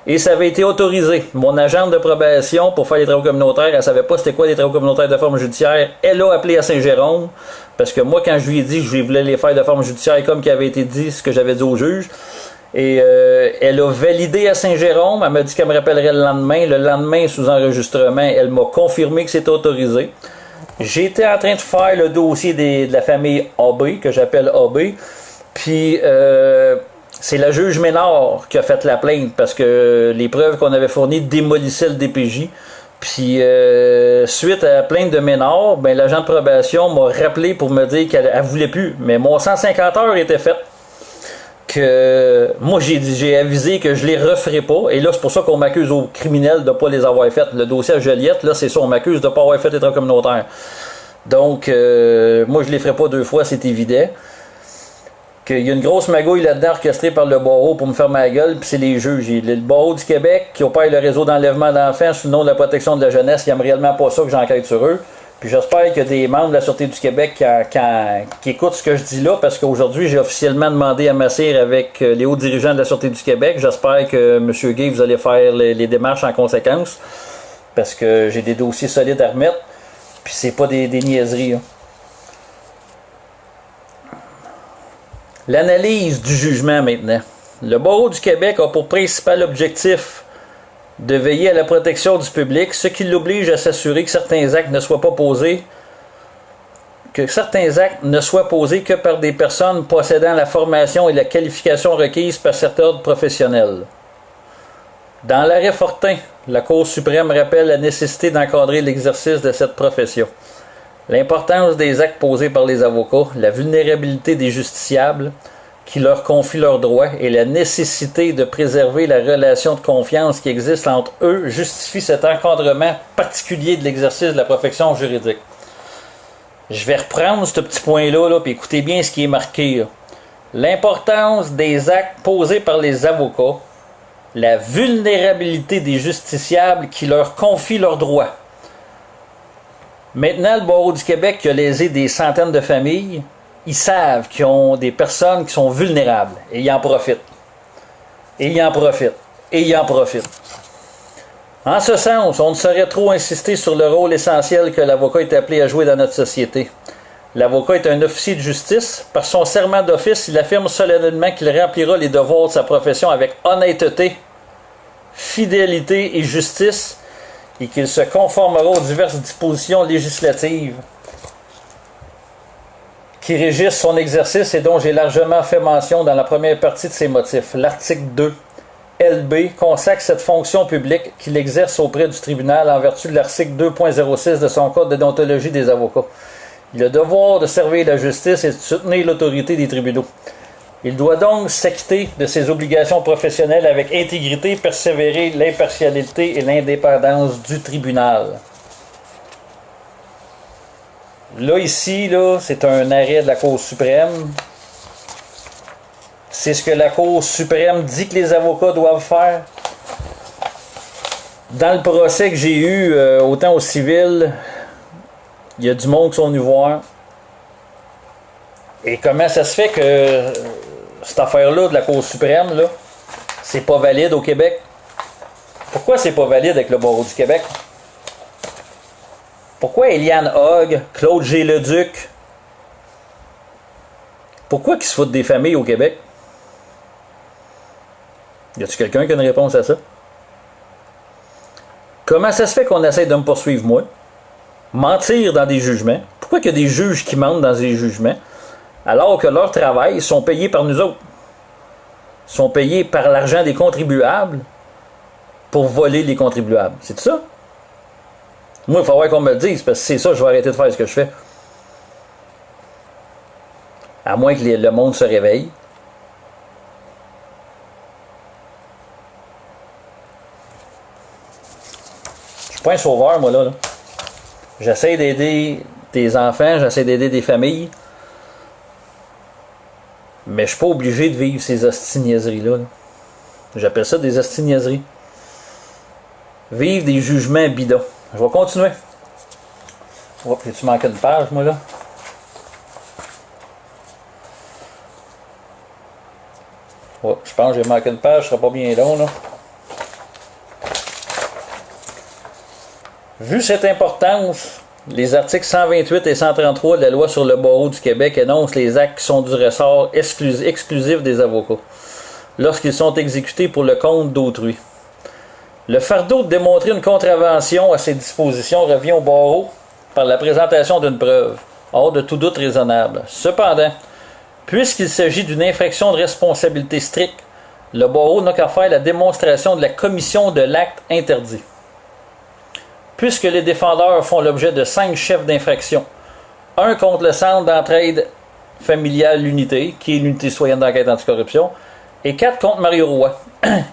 A: Et ça avait été autorisé. Mon agente de probation, pour faire les travaux communautaires, elle savait pas c'était quoi les travaux communautaires de forme judiciaire. Elle a appelé à Saint-Jérôme, parce que moi, quand je lui ai dit que je voulais les faire de forme judiciaire, comme qui avait été dit, ce que j'avais dit au juge, et elle a validé à Saint-Jérôme, elle m'a dit qu'elle me rappellerait le lendemain. Le lendemain, sous enregistrement, elle m'a confirmé que c'était autorisé. J'étais en train de faire le dossier de la famille AB, que j'appelle AB, puis c'est la juge Ménard qui a fait la plainte parce que les preuves qu'on avait fournies démolissaient le DPJ. Puis suite à la plainte de Ménard, ben, l'agent de probation m'a rappelé pour me dire qu'elle ne voulait plus. Mais mon 150 heures était fait. Que moi j'ai avisé que je les referais pas. Et là, c'est pour ça qu'on m'accuse aux criminels de ne pas les avoir faites. Le dossier à Joliette, là, c'est ça, on m'accuse de ne pas avoir fait les travaux communautaires. Donc, moi, je les ferai pas deux fois, c'est évident. Il y a une grosse magouille là-dedans orchestrée par le barreau pour me faire ma gueule, puis c'est les juges. Le barreau du Québec qui opère le réseau d'enlèvement d'enfants sous le nom de la protection de la jeunesse, ils n'aiment réellement pas ça que j'enquête sur eux. Puis j'espère qu'il y a des membres de la Sûreté du Québec qui écoutent ce que je dis là, parce qu'aujourd'hui, j'ai officiellement demandé à m'asseoir avec les hauts dirigeants de la Sûreté du Québec. J'espère que M. Gay, vous allez faire les démarches en conséquence, parce que j'ai des dossiers solides à remettre, puis c'est pas des niaiseries. Hein. L'analyse du jugement maintenant. Le barreau du Québec a pour principal objectif de veiller à la protection du public, ce qui l'oblige à s'assurer que certains actes ne soient posés que par des personnes possédant la formation et la qualification requises par cet ordre professionnel. Dans l'arrêt Fortin, la Cour suprême rappelle la nécessité d'encadrer l'exercice de cette profession. L'importance des actes posés par les avocats, la vulnérabilité des justiciables qui leur confient leurs droits et la nécessité de préserver la relation de confiance qui existe entre eux justifie cet encadrement particulier de l'exercice de la profession juridique. Je vais reprendre ce petit point-là, puis écoutez bien ce qui est marqué. Là. L'importance des actes posés par les avocats, la vulnérabilité des justiciables qui leur confient leurs droits. Maintenant, le barreau du Québec qui a lésé des centaines de familles, ils savent qu'ils ont des personnes qui sont vulnérables. Et ils en profitent. Et ils en profitent. Et ils en profitent. En ce sens, on ne saurait trop insister sur le rôle essentiel que l'avocat est appelé à jouer dans notre société. L'avocat est un officier de justice. Par son serment d'office, il affirme solennellement qu'il remplira les devoirs de sa profession avec honnêteté, fidélité et justice, et qu'il se conformera aux diverses dispositions législatives qui régissent son exercice et dont j'ai largement fait mention dans la première partie de ses motifs. L'article 2 LB consacre cette fonction publique qu'il exerce auprès du tribunal en vertu de l'article 2.06 de son Code de déontologie des avocats. Il a le devoir de servir la justice et de soutenir l'autorité des tribunaux. Il doit donc s'acquitter de ses obligations professionnelles avec intégrité, persévérer l'impartialité et l'indépendance du tribunal. Là, ici, là, c'est un arrêt de la Cour suprême. C'est ce que la Cour suprême dit que les avocats doivent faire. Dans le procès que j'ai eu, autant au civil, il y a du monde qui sont venus voir. Et comment ça se fait que cette affaire-là de la Cour suprême, là, c'est pas valide au Québec? Pourquoi c'est pas valide avec le barreau du Québec? Pourquoi Eliane Hogg, Claude G. Leduc, pourquoi qu'ils se foutent des familles au Québec? Y a-t-il quelqu'un qui a une réponse à ça? Comment ça se fait qu'on essaie de me poursuivre, moi? Mentir dans des jugements? Pourquoi qu'il y a des juges qui mentent dans des jugements? Alors que leur travail, ils sont payés par nous autres. Ils sont payés par l'argent des contribuables pour voler les contribuables. C'est ça? Moi, il faut falloir qu'on me le dise, parce que c'est ça, je vais arrêter de faire ce que je fais. À moins que le monde se réveille. Je suis pas un sauveur, moi, là. J'essaie d'aider des enfants, j'essaie d'aider des familles. Mais je suis pas obligé de vivre ces hostiniaiseries-là. J'appelle ça des hostiniaiseries. Vivre des jugements bidons. Je vais continuer. Oh, j'ai-tu manqué une page, moi, là? Oh, je pense que j'ai manqué une page, ce sera pas bien long, là. Vu cette importance, les articles 128 et 133 de la loi sur le barreau du Québec énoncent les actes qui sont du ressort exclusif des avocats, lorsqu'ils sont exécutés pour le compte d'autrui. Le fardeau de démontrer une contravention à ces dispositions revient au barreau par la présentation d'une preuve, hors de tout doute raisonnable. Cependant, puisqu'il s'agit d'une infraction de responsabilité stricte, le barreau n'a qu'à faire la démonstration de la commission de l'acte interdit. Puisque les défendeurs font l'objet de 5 chefs d'infraction, un contre le Centre d'entraide familiale l'unité, qui est l'unité citoyenne d'enquête anticorruption, et 4 contre Mario Roy.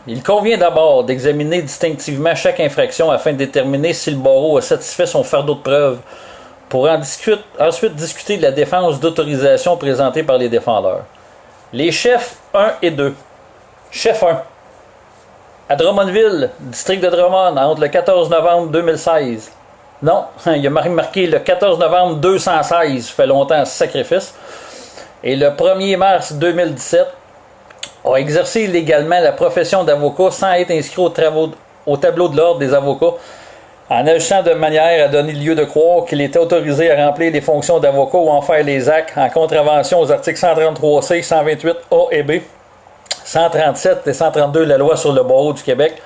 A: Il convient d'abord d'examiner distinctivement chaque infraction afin de déterminer si le barreau a satisfait son fardeau de preuve, pour ensuite discuter de la défense d'autorisation présentée par les défendeurs. Les chefs 1 et 2. Chef 1. À Drummondville, district de Drummond, entre le 14 novembre 2016. Non, il y a marqué le 14 novembre 216, ça fait longtemps ce sacrifice. Et le 1er mars 2017, a exercé illégalement la profession d'avocat sans être inscrit au tableau de l'ordre des avocats, en agissant de manière à donner lieu de croire qu'il était autorisé à remplir les fonctions d'avocat ou en faire les actes en contravention aux articles 133C, 128A et B, 137 et 132 de la loi sur le barreau du Québec,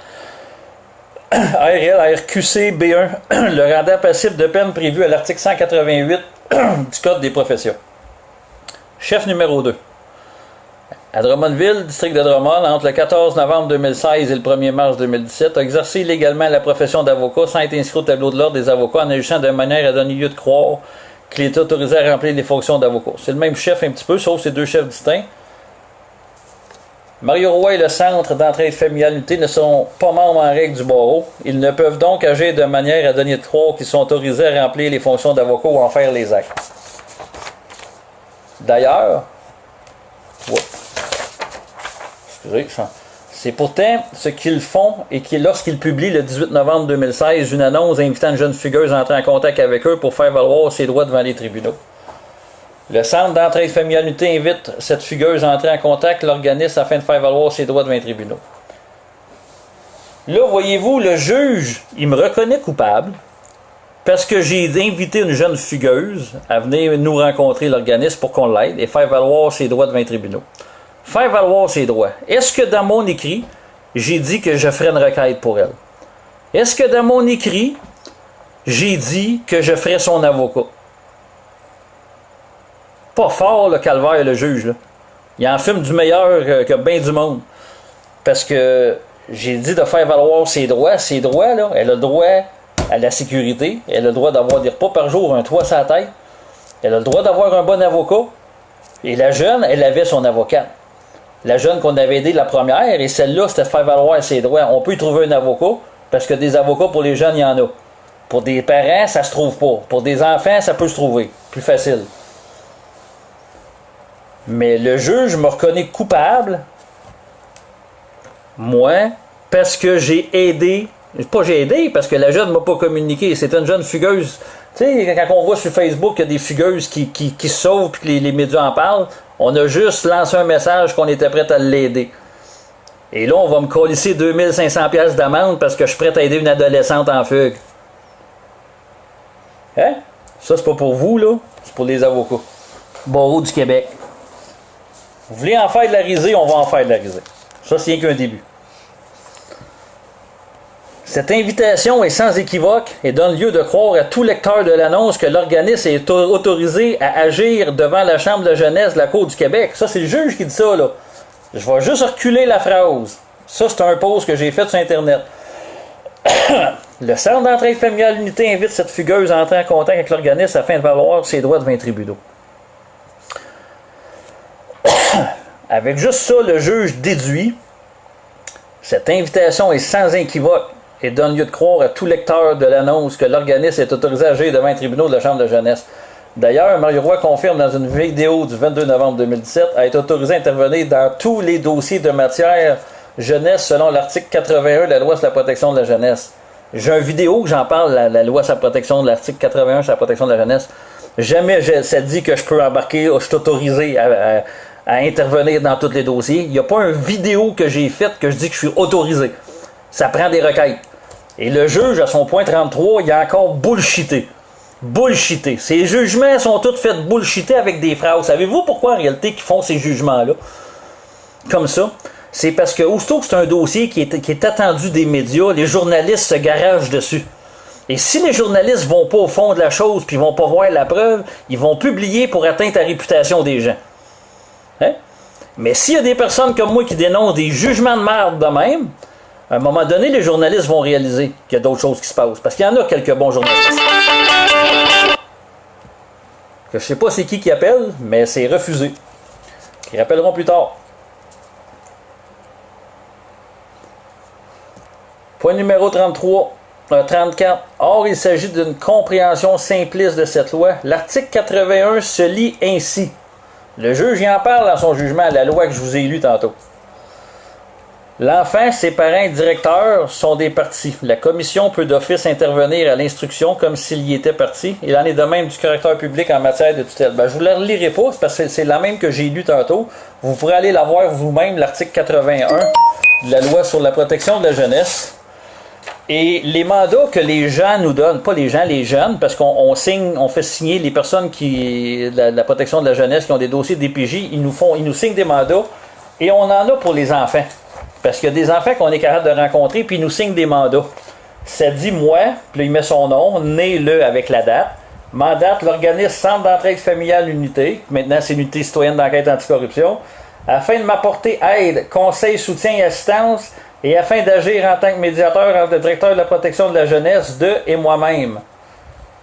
A: ARL, RQC, B1, le rendant passible de peine prévue à l'article 188 du Code des professions. Chef numéro 2. À Drummondville, district de Drummond, entre le 14 novembre 2016 et le 1er mars 2017, a exercé illégalement la profession d'avocat sans être inscrit au tableau de l'ordre des avocats en agissant de manière à donner lieu de croire qu'il est autorisé à remplir les fonctions d'avocat. C'est le même chef un petit peu, sauf ces 2 chefs distincts. Mario Roy et le Centre d'entraide familiale unité ne sont pas membres en règle du barreau. Ils ne peuvent donc agir de manière à donner de croire qu'ils sont autorisés à remplir les fonctions d'avocat ou en faire les actes. D'ailleurs, c'est pourtant ce qu'ils font et qui, lorsqu'ils publient le 18 novembre 2016 une annonce invitant une jeune fugueuse à entrer en contact avec eux pour faire valoir ses droits devant les tribunaux. Le Centre d'entraide familiale unité invite cette fugueuse à entrer en contact l'organisme afin de faire valoir ses droits devant les tribunaux. Là, voyez-vous, le juge, il me reconnaît coupable parce que j'ai invité une jeune fugueuse à venir nous rencontrer l'organisme pour qu'on l'aide et faire valoir ses droits devant les tribunaux. Faire valoir ses droits. Est-ce que dans mon écrit, j'ai dit que je ferais une requête pour elle? Est-ce que dans mon écrit, j'ai dit que je ferais son avocat? Pas fort, le calvaire, le juge. Là. Il en fume du meilleur que bien du monde. Parce que j'ai dit de faire valoir ses droits. Ses droits, là, elle a le droit à la sécurité. Elle a le droit d'avoir des repas par jour, un toit sur la tête. Elle a le droit d'avoir un bon avocat. Et la jeune, elle avait son avocate. La jeune qu'on avait aidée la première, et celle-là, c'était de faire valoir ses droits. On peut y trouver un avocat, parce que des avocats pour les jeunes, il y en a. Pour des parents, ça se trouve pas. Pour des enfants, ça peut se trouver. Plus facile. Mais le juge me reconnaît coupable, moi, parce que j'ai aidé. Pas j'ai aidé, parce que la jeune ne m'a pas communiqué. C'est une jeune fugueuse. Tu sais, quand on voit sur Facebook qu'il y a des fugueuses qui se sauvent et que les médias en parlent, on a juste lancé un message qu'on était prêt à l'aider. Et là, on va me colisser 2500$ d'amende parce que je suis prêt à aider une adolescente en fugue. Hein? Ça, c'est pas pour vous, là. C'est pour les avocats. Barreau du Québec. Vous voulez en faire de la risée, on va en faire de la risée. Ça, c'est rien qu'un début. Cette invitation est sans équivoque et donne lieu de croire à tout lecteur de l'annonce que l'organisme est autorisé à agir devant la Chambre de jeunesse de la Cour du Québec. Ça, c'est le juge qui dit ça, là. Je vais juste reculer la phrase. Ça, c'est un post que j'ai fait sur Internet. Le Centre d'entraide familiale unité invite cette fugueuse à entrer en contact avec l'organisme afin de valoir ses droits devant les tribunaux. Avec juste ça, le juge déduit cette invitation est sans équivoque et donne lieu de croire à tout lecteur de l'annonce que l'organisme est autorisé à agir devant les tribunaux de la Chambre de jeunesse. D'ailleurs, Mario Roy confirme dans une vidéo du 22 novembre 2017 à être autorisé à intervenir dans tous les dossiers de matière jeunesse selon l'article 81 de la loi sur la protection de la jeunesse. J'ai une vidéo que j'en parle, la loi sur la protection de l'article 81 sur la protection de la jeunesse. Jamais ça dit que je peux embarquer, je suis autorisé à intervenir dans tous les dossiers. Il n'y a pas une vidéo que j'ai faite que je dis que je suis autorisé. Ça prend des requêtes. Et le juge, à son point 33, il a encore bullshité. Bullshité. Ces jugements sont tous faits bullshiter avec des phrases. Savez-vous pourquoi en réalité ils font ces jugements-là? Comme ça. C'est parce que aussitôt que c'est un dossier qui est attendu des médias, les journalistes se garagent dessus. Et si les journalistes vont pas au fond de la chose puis vont pas voir la preuve, ils vont publier pour atteindre la réputation des gens. Hein? Mais s'il y a des personnes comme moi qui dénoncent des jugements de merde de même, à un moment donné, les journalistes vont réaliser qu'il y a d'autres choses qui se passent. Parce qu'il y en a quelques bons journalistes. Je sais pas c'est qui appelle, mais c'est refusé. Ils rappelleront plus tard. Point numéro 34. Or, il s'agit d'une compréhension simpliste de cette loi. L'article 81 se lit ainsi. Le juge y en parle dans son jugement à la loi que je vous ai lu tantôt. L'enfant, ses parents et directeurs sont des parties. La commission peut d'office intervenir à l'instruction comme s'il y était partie. Il en est de même du caractère public en matière de tutelle. Je ne vous la relirai pas parce que c'est la même que j'ai lue tantôt. Vous pourrez aller la voir vous-même, l'article 81 de la loi sur la protection de la jeunesse. Et les mandats que les gens nous donnent, pas les gens, les jeunes, parce qu'on fait signer les personnes qui, la protection de la jeunesse, qui ont des dossiers de DPJ, ils nous signent des mandats et on en a pour les enfants. Parce qu'il y a des enfants qu'on est capable de rencontrer, puis ils nous signent des mandats. Ça dit moi, puis là, il met son nom, né-le avec la date. Mandate l'organisme Centre d'entraide familiale unité, maintenant c'est l'unité citoyenne d'enquête anticorruption, afin de m'apporter aide, conseil, soutien et assistance, et afin d'agir en tant que médiateur entre le directeur de la protection de la jeunesse et moi-même.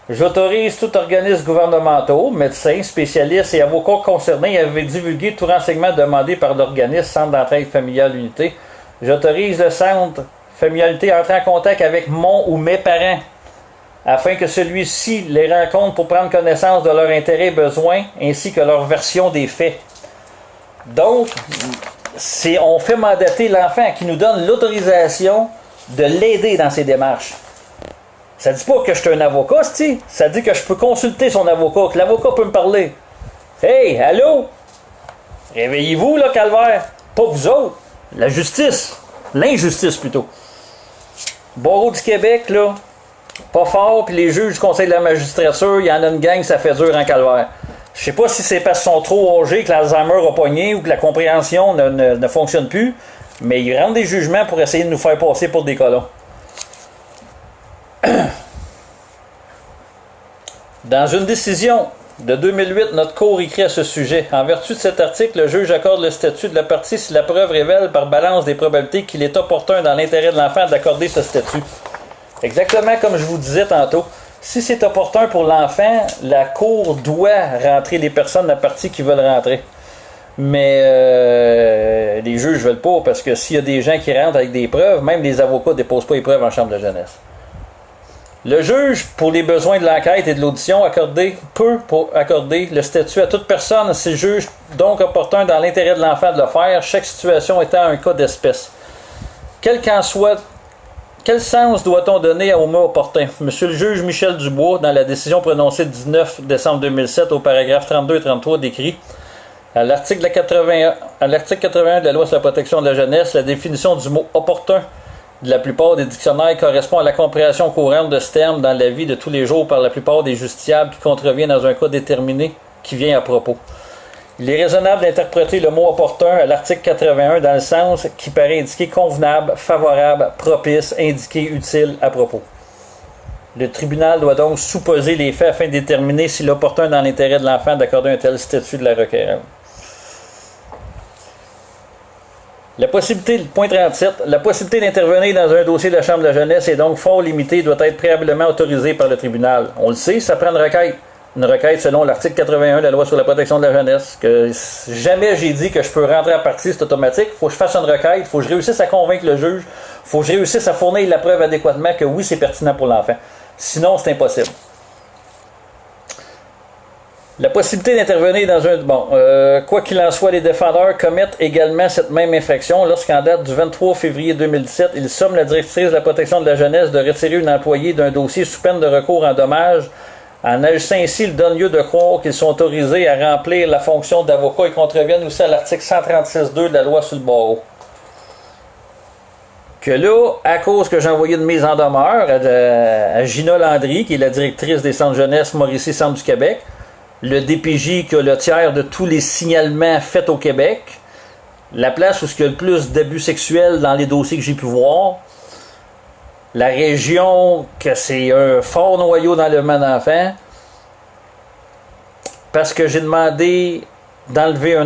A: J'autorise tout organisme gouvernemental, médecins, spécialistes et avocats concernés à divulguer tout renseignement demandé par l'organisme Centre d'entraide familiale unité. J'autorise le Centre familiale unité à entrer en contact avec mon ou mes parents afin que celui-ci les rencontre pour prendre connaissance de leurs intérêts et besoins ainsi que leur version des faits. Donc, on fait mandater l'enfant qui nous donne l'autorisation de l'aider dans ses démarches. Ça dit pas que je suis un avocat, ça dit que je peux consulter son avocat, que l'avocat peut me parler. Hey, allô? Réveillez-vous, là, calvaire. Pas vous autres. La justice. L'injustice, plutôt. Barreau du Québec, là, pas fort, puis les juges du Conseil de la magistrature, il y en a une gang, ça fait dur en calvaire. Je sais pas si c'est parce qu'ils sont trop âgés que l'Alzheimer a pogné ou que la compréhension ne fonctionne plus, mais ils rendent des jugements pour essayer de nous faire passer pour des colons. Dans une décision de 2008, notre cour écrit à ce sujet. En vertu de cet article, le juge accorde le statut de la partie si la preuve révèle par balance des probabilités qu'il est opportun dans l'intérêt de l'enfant d'accorder ce statut. Exactement comme je vous disais tantôt. Si c'est opportun pour l'enfant, la cour doit rentrer les personnes de la partie qui veulent rentrer. Mais les juges ne veulent pas parce que s'il y a des gens qui rentrent avec des preuves, même les avocats ne déposent pas les preuves en chambre de jeunesse. Le juge, pour les besoins de l'enquête et de l'audition, peut accorder le statut à toute personne si le juge donc opportun dans l'intérêt de l'enfant de le faire, chaque situation étant un cas d'espèce. Quel qu'en soit, quel sens doit-on donner au mot opportun? Monsieur le juge Michel Dubois, dans la décision prononcée le 19 décembre 2007 au paragraphe 32 et 33 décrit à l'article 81 de la loi sur la protection de la jeunesse, la définition du mot opportun de la plupart des dictionnaires correspond à la compréhension courante de ce terme dans la vie de tous les jours par la plupart des justiciables qui contrevient dans un cas déterminé qui vient à propos. Il est raisonnable d'interpréter le mot opportun à l'article 81 dans le sens qui paraît indiquer convenable, favorable, propice, indiqué, utile, à propos. Le tribunal doit donc supposer les faits afin de déterminer s'il est opportun dans l'intérêt de l'enfant d'accorder un tel statut de la requérante. Point 37. La possibilité d'intervenir dans un dossier de la Chambre de la jeunesse est donc fort limitée et doit être préalablement autorisée par le tribunal. On le sait, ça prend une requête. Une requête selon l'article 81 de la loi sur la protection de la jeunesse. Que jamais j'ai dit que je peux rentrer en partie, c'est automatique. Il faut que je fasse une requête, il faut que je réussisse à convaincre le juge, il faut que je réussisse à fournir la preuve adéquatement que oui, c'est pertinent pour l'enfant. Sinon, c'est impossible. La possibilité d'intervenir dans un... quoi qu'il en soit, les défendeurs commettent également cette même infraction lorsqu'en date du 23 février 2017, ils somment la directrice de la protection de la jeunesse de retirer une employée d'un dossier sous peine de recours en dommages. En agissant ainsi, ils donnent lieu de croire qu'ils sont autorisés à remplir la fonction d'avocat et contreviennent aussi à l'article 136.2 de la loi sur le barreau. Que là, à cause que j'ai envoyé une mise en demeure à Gina Landry, qui est la directrice des centres jeunesse Mauricie Centre du Québec, le DPJ qui a le tiers de tous les signalements faits au Québec, la place où il y a le plus d'abus sexuels dans les dossiers que j'ai pu voir, la région que c'est un fort noyau d'enlèvement d'enfants, parce que j'ai demandé d'enlever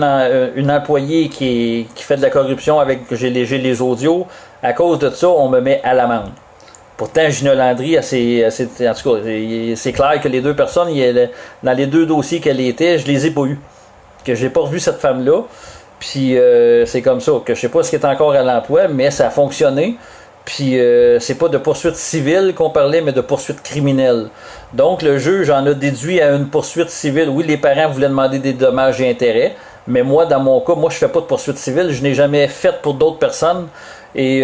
A: une employée qui fait de la corruption avec que j'ai légué les audios, à cause de ça, on me met à l'amende. Pourtant, Gina Landry, en tout cas, c'est clair que les deux personnes, dans les deux dossiers qu'elle était, je les ai pas eus. Que j'ai pas revu cette femme-là. Puis c'est comme ça, que je sais pas ce qui est encore à l'emploi, mais ça a fonctionné. Puis c'est pas de poursuite civile qu'on parlait, mais de poursuite criminelle. Donc le juge en a déduit à une poursuite civile. Oui, les parents voulaient demander des dommages et intérêts, mais moi, dans mon cas, moi je fais pas de poursuite civile. Je n'ai jamais fait pour d'autres personnes. Et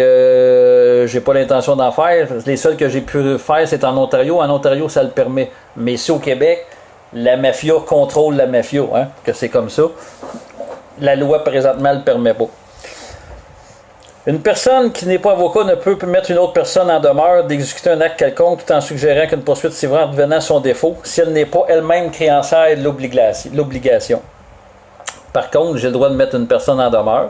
A: j'ai pas l'intention d'en faire. Les seuls que j'ai pu faire, c'est en Ontario. En Ontario, ça le permet. Mais ici au Québec, la mafia contrôle la mafia, hein, que c'est comme ça. La loi, présentement, le permet pas. Une personne qui n'est pas avocat ne peut mettre une autre personne en demeure d'exécuter un acte quelconque tout en suggérant qu'une poursuite civile devenant son défaut si elle n'est pas elle-même créancière de l'obligation. Par contre, j'ai le droit de mettre une personne en demeure.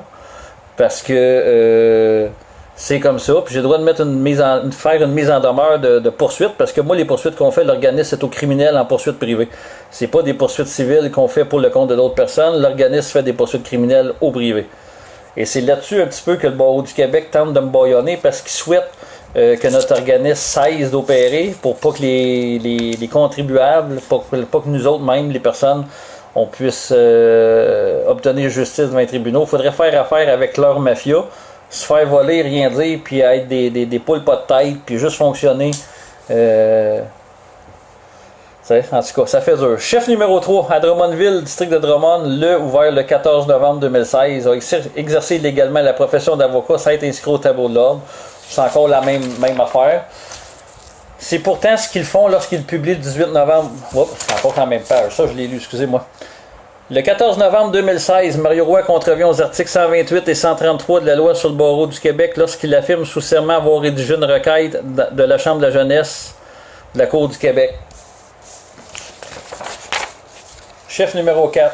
A: Parce que c'est comme ça. Puis j'ai le droit de mettre faire une mise en demeure de poursuite. Parce que moi, les poursuites qu'on fait, l'organisme, c'est aux criminels en poursuite privée. C'est pas des poursuites civiles qu'on fait pour le compte de d'autres personnes. L'organisme fait des poursuites criminelles au privé. Et c'est là-dessus un petit peu que le barreau du Québec tente de me bâillonner parce qu'il souhaite que notre organisme cesse d'opérer pour pas que les contribuables, pas que nous autres même, les personnes, on puisse obtenir justice devant les tribunaux. Il faudrait faire affaire avec leur mafia, se faire voler, rien dire, puis être des poules pas de tête, puis juste fonctionner. En tout cas, ça fait dur. Chef numéro 3, à Drummondville, district de Drummond, ouvert le 14 novembre 2016, a exercé illégalement la profession d'avocat, ça a été inscrit au tableau de l'ordre. C'est encore la même affaire. C'est pourtant ce qu'ils font lorsqu'ils publient le 18 novembre. Oups, c'est encore dans la même page. Ça, je l'ai lu, excusez-moi. Le 14 novembre 2016, Mario Roy contrevient aux articles 128 et 133 de la loi sur le barreau du Québec lorsqu'il affirme sous serment avoir rédigé une requête de la Chambre de la jeunesse de la Cour du Québec. Chef numéro 4.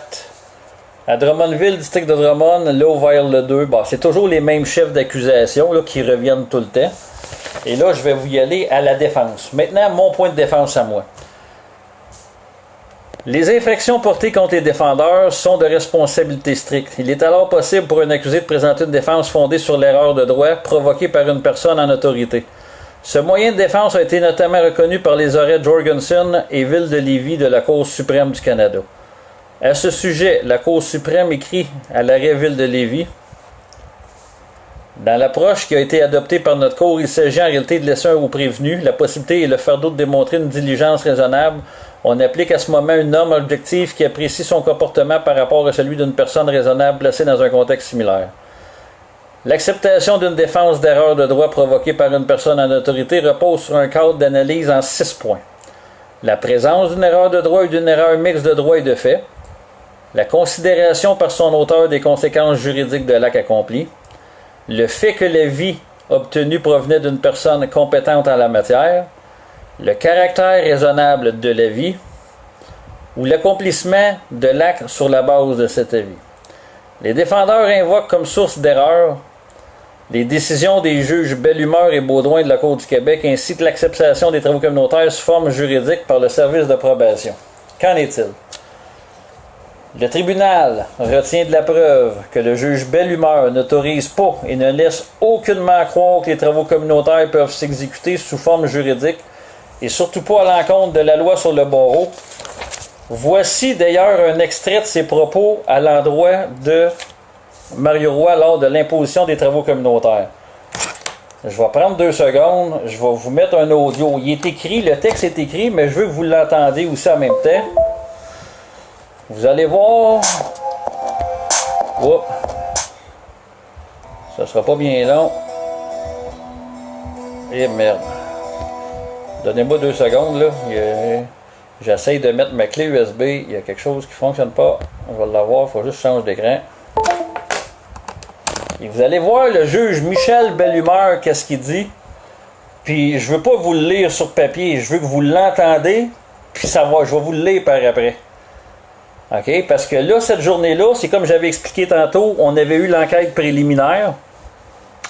A: À Drummondville, district de Drummond, ouvert le 2. Bon, c'est toujours les mêmes chefs d'accusation qui reviennent tout le temps. Et là, je vais vous y aller à la défense. Maintenant, mon point de défense à moi. Les infractions portées contre les défendeurs sont de responsabilité stricte. Il est alors possible pour un accusé de présenter une défense fondée sur l'erreur de droit provoquée par une personne en autorité. Ce moyen de défense a été notamment reconnu par les arrêts Jorgensen et Ville de Lévis de la Cour suprême du Canada. À ce sujet, la Cour suprême écrit à l'arrêt Ville de Lévis Dans l'approche qui a été adoptée par notre cour, il s'agit en réalité de laisser au prévenu la possibilité et le fardeau de démontrer une diligence raisonnable. On applique à ce moment une norme objective qui apprécie son comportement par rapport à celui d'une personne raisonnable placée dans un contexte similaire. L'acceptation d'une défense d'erreur de droit provoquée par une personne en autorité repose sur un cadre d'analyse en 6 points. La présence d'une erreur de droit ou d'une erreur mixte de droit et de fait. La considération par son auteur des conséquences juridiques de l'acte accompli. Le fait que l'avis obtenu provenait d'une personne compétente en la matière. Le caractère raisonnable de l'avis. Ou l'accomplissement de l'acte sur la base de cet avis. Les défendeurs invoquent comme source d'erreur les décisions des juges Bellumeur et Baudouin de la Cour du Québec ainsi que l'acceptation des travaux communautaires sous forme juridique par le service de probation. Qu'en est-il? Le tribunal retient de la preuve que le juge Bellumeur n'autorise pas et ne laisse aucunement croire que les travaux communautaires peuvent s'exécuter sous forme juridique et surtout pas à l'encontre de la loi sur le barreau. Voici d'ailleurs un extrait de ses propos à l'endroit de Mario Roy lors de l'imposition des travaux communautaires. Je vais prendre 2 secondes, je vais vous mettre un audio. Il est écrit, le texte est écrit, mais je veux que vous l'entendiez aussi en même temps. Vous allez voir. Oh. Ça sera pas bien long. Eh merde. Donnez-moi 2 secondes là. J'essaye de mettre ma clé USB. Il y a quelque chose qui ne fonctionne pas. On va l'avoir, il faut juste changer d'écran. Et vous allez voir le juge Michel Bellumeur, qu'est-ce qu'il dit. Puis je veux pas vous le lire sur papier, je veux que vous l'entendez, puis savoir, je vais vous le lire par après. OK? Parce que là, cette journée-là, c'est comme j'avais expliqué tantôt, on avait eu l'enquête préliminaire.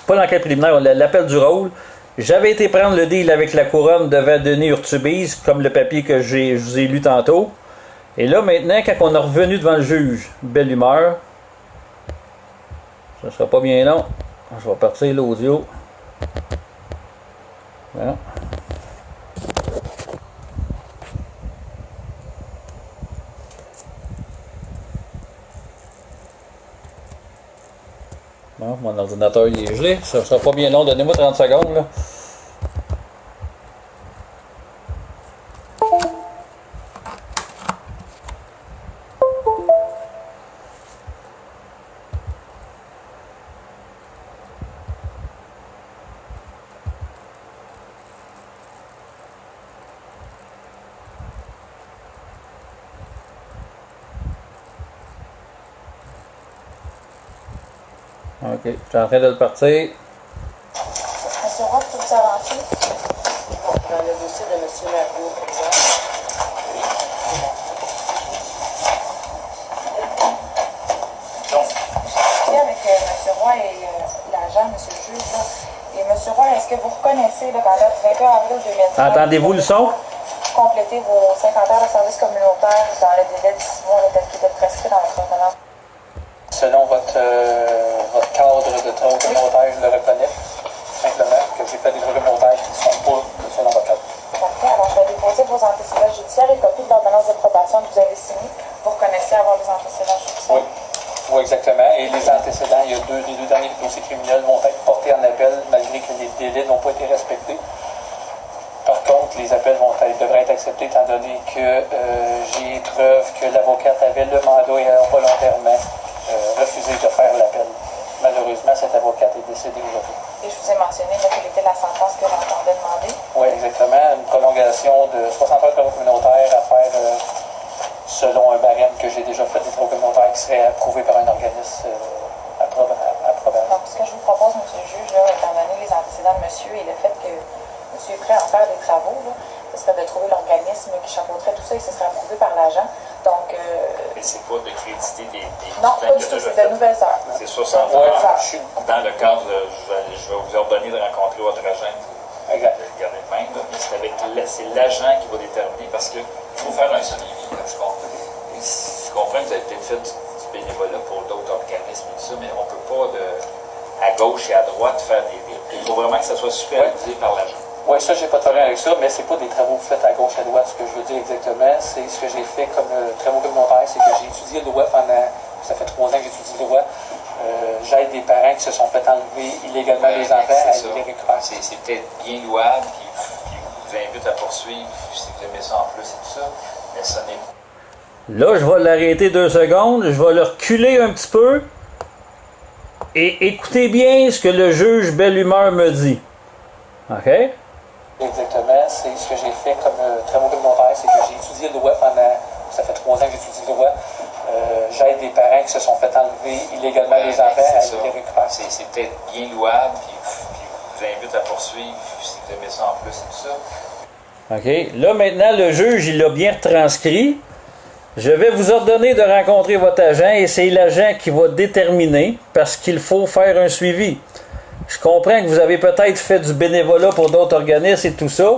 A: Pas l'enquête préliminaire, l'appel du rôle. J'avais été prendre le deal avec la couronne devant Denis Urtubise, comme le papier que je vous ai lu tantôt. Et là, maintenant, quand on est revenu devant le juge Bellumeur, ça sera pas bien long. Je vais partir l'audio. Voilà. Bon, mon ordinateur il est gelé. Ça sera pas bien long. Donnez-moi 30 secondes. Là. OK, je suis en train de le partir.
B: Monsieur Roth, peux vous avancer? Dans le dossier de M. Lacour, par exemple. Donc, je suis avec M. Roy et l'agent, M. le juge. Là. Et M. Roy, est-ce que vous reconnaissez, là, dans date 21 avril 2010,
A: entendez-vous le son?
B: compléter vos 50 heures de service communautaire dans le délai de 6 mois tel qu'il était prescrit dans votre ordonnance?
C: Selon votre cadre de travaux communautaires, je le reconnais, simplement, que j'ai fait des travaux communautaires qui ne sont pas selon votre cadre.
B: Parfait. Alors, je vais déposer vos antécédents judiciaires et copie de l'ordonnance de probation que vous avez signée. Vous reconnaissez avoir des antécédents judiciaires?
C: Oui, exactement. Et les antécédents, les deux derniers dossiers criminels vont être portés en appel, malgré que les délais n'ont pas été respectés. Par contre, les appels devraient être acceptés étant donné que j'ai preuve que l'avocate avait le mandat et a volontairement refusé de faire l'appel. Malheureusement, cette avocate est décédée aujourd'hui.
B: Et je vous ai mentionné quelle était la sentence que l'entendait demander.
C: Oui, exactement. Une prolongation de 60 heures de travaux communautaires à faire selon un barème que j'ai déjà fait des travaux communautaires qui serait approuvé par un organisme approbable.
B: Donc, ce que je vous propose, M. le juge, là, étant donné les antécédents de monsieur et le fait que monsieur est prêt à en faire des travaux, là, ce serait de trouver l'organisme qui chapeauterait tout ça et ce serait approuvé par l'agent. Donc,
D: mais c'est pas de créditer des
B: non, pas du tout, c'est de nouvelles heures.
D: C'est 60 heures. Dans le cadre, je vais vous ordonner de rencontrer votre agent pour garder le même, mais c'est l'agent qui va déterminer parce qu'il faut faire un suivi. Je comprends que vous avez peut-être fait du bénévolat pour d'autres organismes et tout ça, mais on ne peut pas à gauche et à droite faire des. Il faut vraiment que ça soit supervisé par l'agent.
C: Oui, ça, j'ai pas de problème avec ça, mais c'est pas des travaux faits à gauche et à droite. Ce que je veux dire exactement, c'est ce que j'ai fait comme travaux communautaires, c'est que j'ai étudié le droit pendant Ça fait 3 ans que j'étudie le droit. J'aide des parents qui se sont fait enlever illégalement les enfants à les récupérer.
D: C'est peut-être bien louable, puis vous invite à poursuivre si vous aimez ça en plus et tout ça, mais ça n'est pas.
A: Là, je vais l'arrêter 2 secondes, je vais le reculer un petit peu et écoutez bien ce que le juge Belle Humeur me dit. OK?
C: Exactement, c'est ce que j'ai fait comme travaux communautaires, c'est que j'ai étudié le droit pendant, ça fait 3 ans que j'étudie le droit. J'aide des parents qui se sont fait enlever illégalement les enfants à les récupérer.
D: C'est peut-être bien louable, puis vous invite à poursuivre si vous aimez ça en plus et tout ça.
A: OK? Là, maintenant, le juge, il l'a bien retranscrit. Je vais vous ordonner de rencontrer votre agent et c'est l'agent qui va déterminer parce qu'il faut faire un suivi. Je comprends que vous avez peut-être fait du bénévolat pour d'autres organismes et tout ça,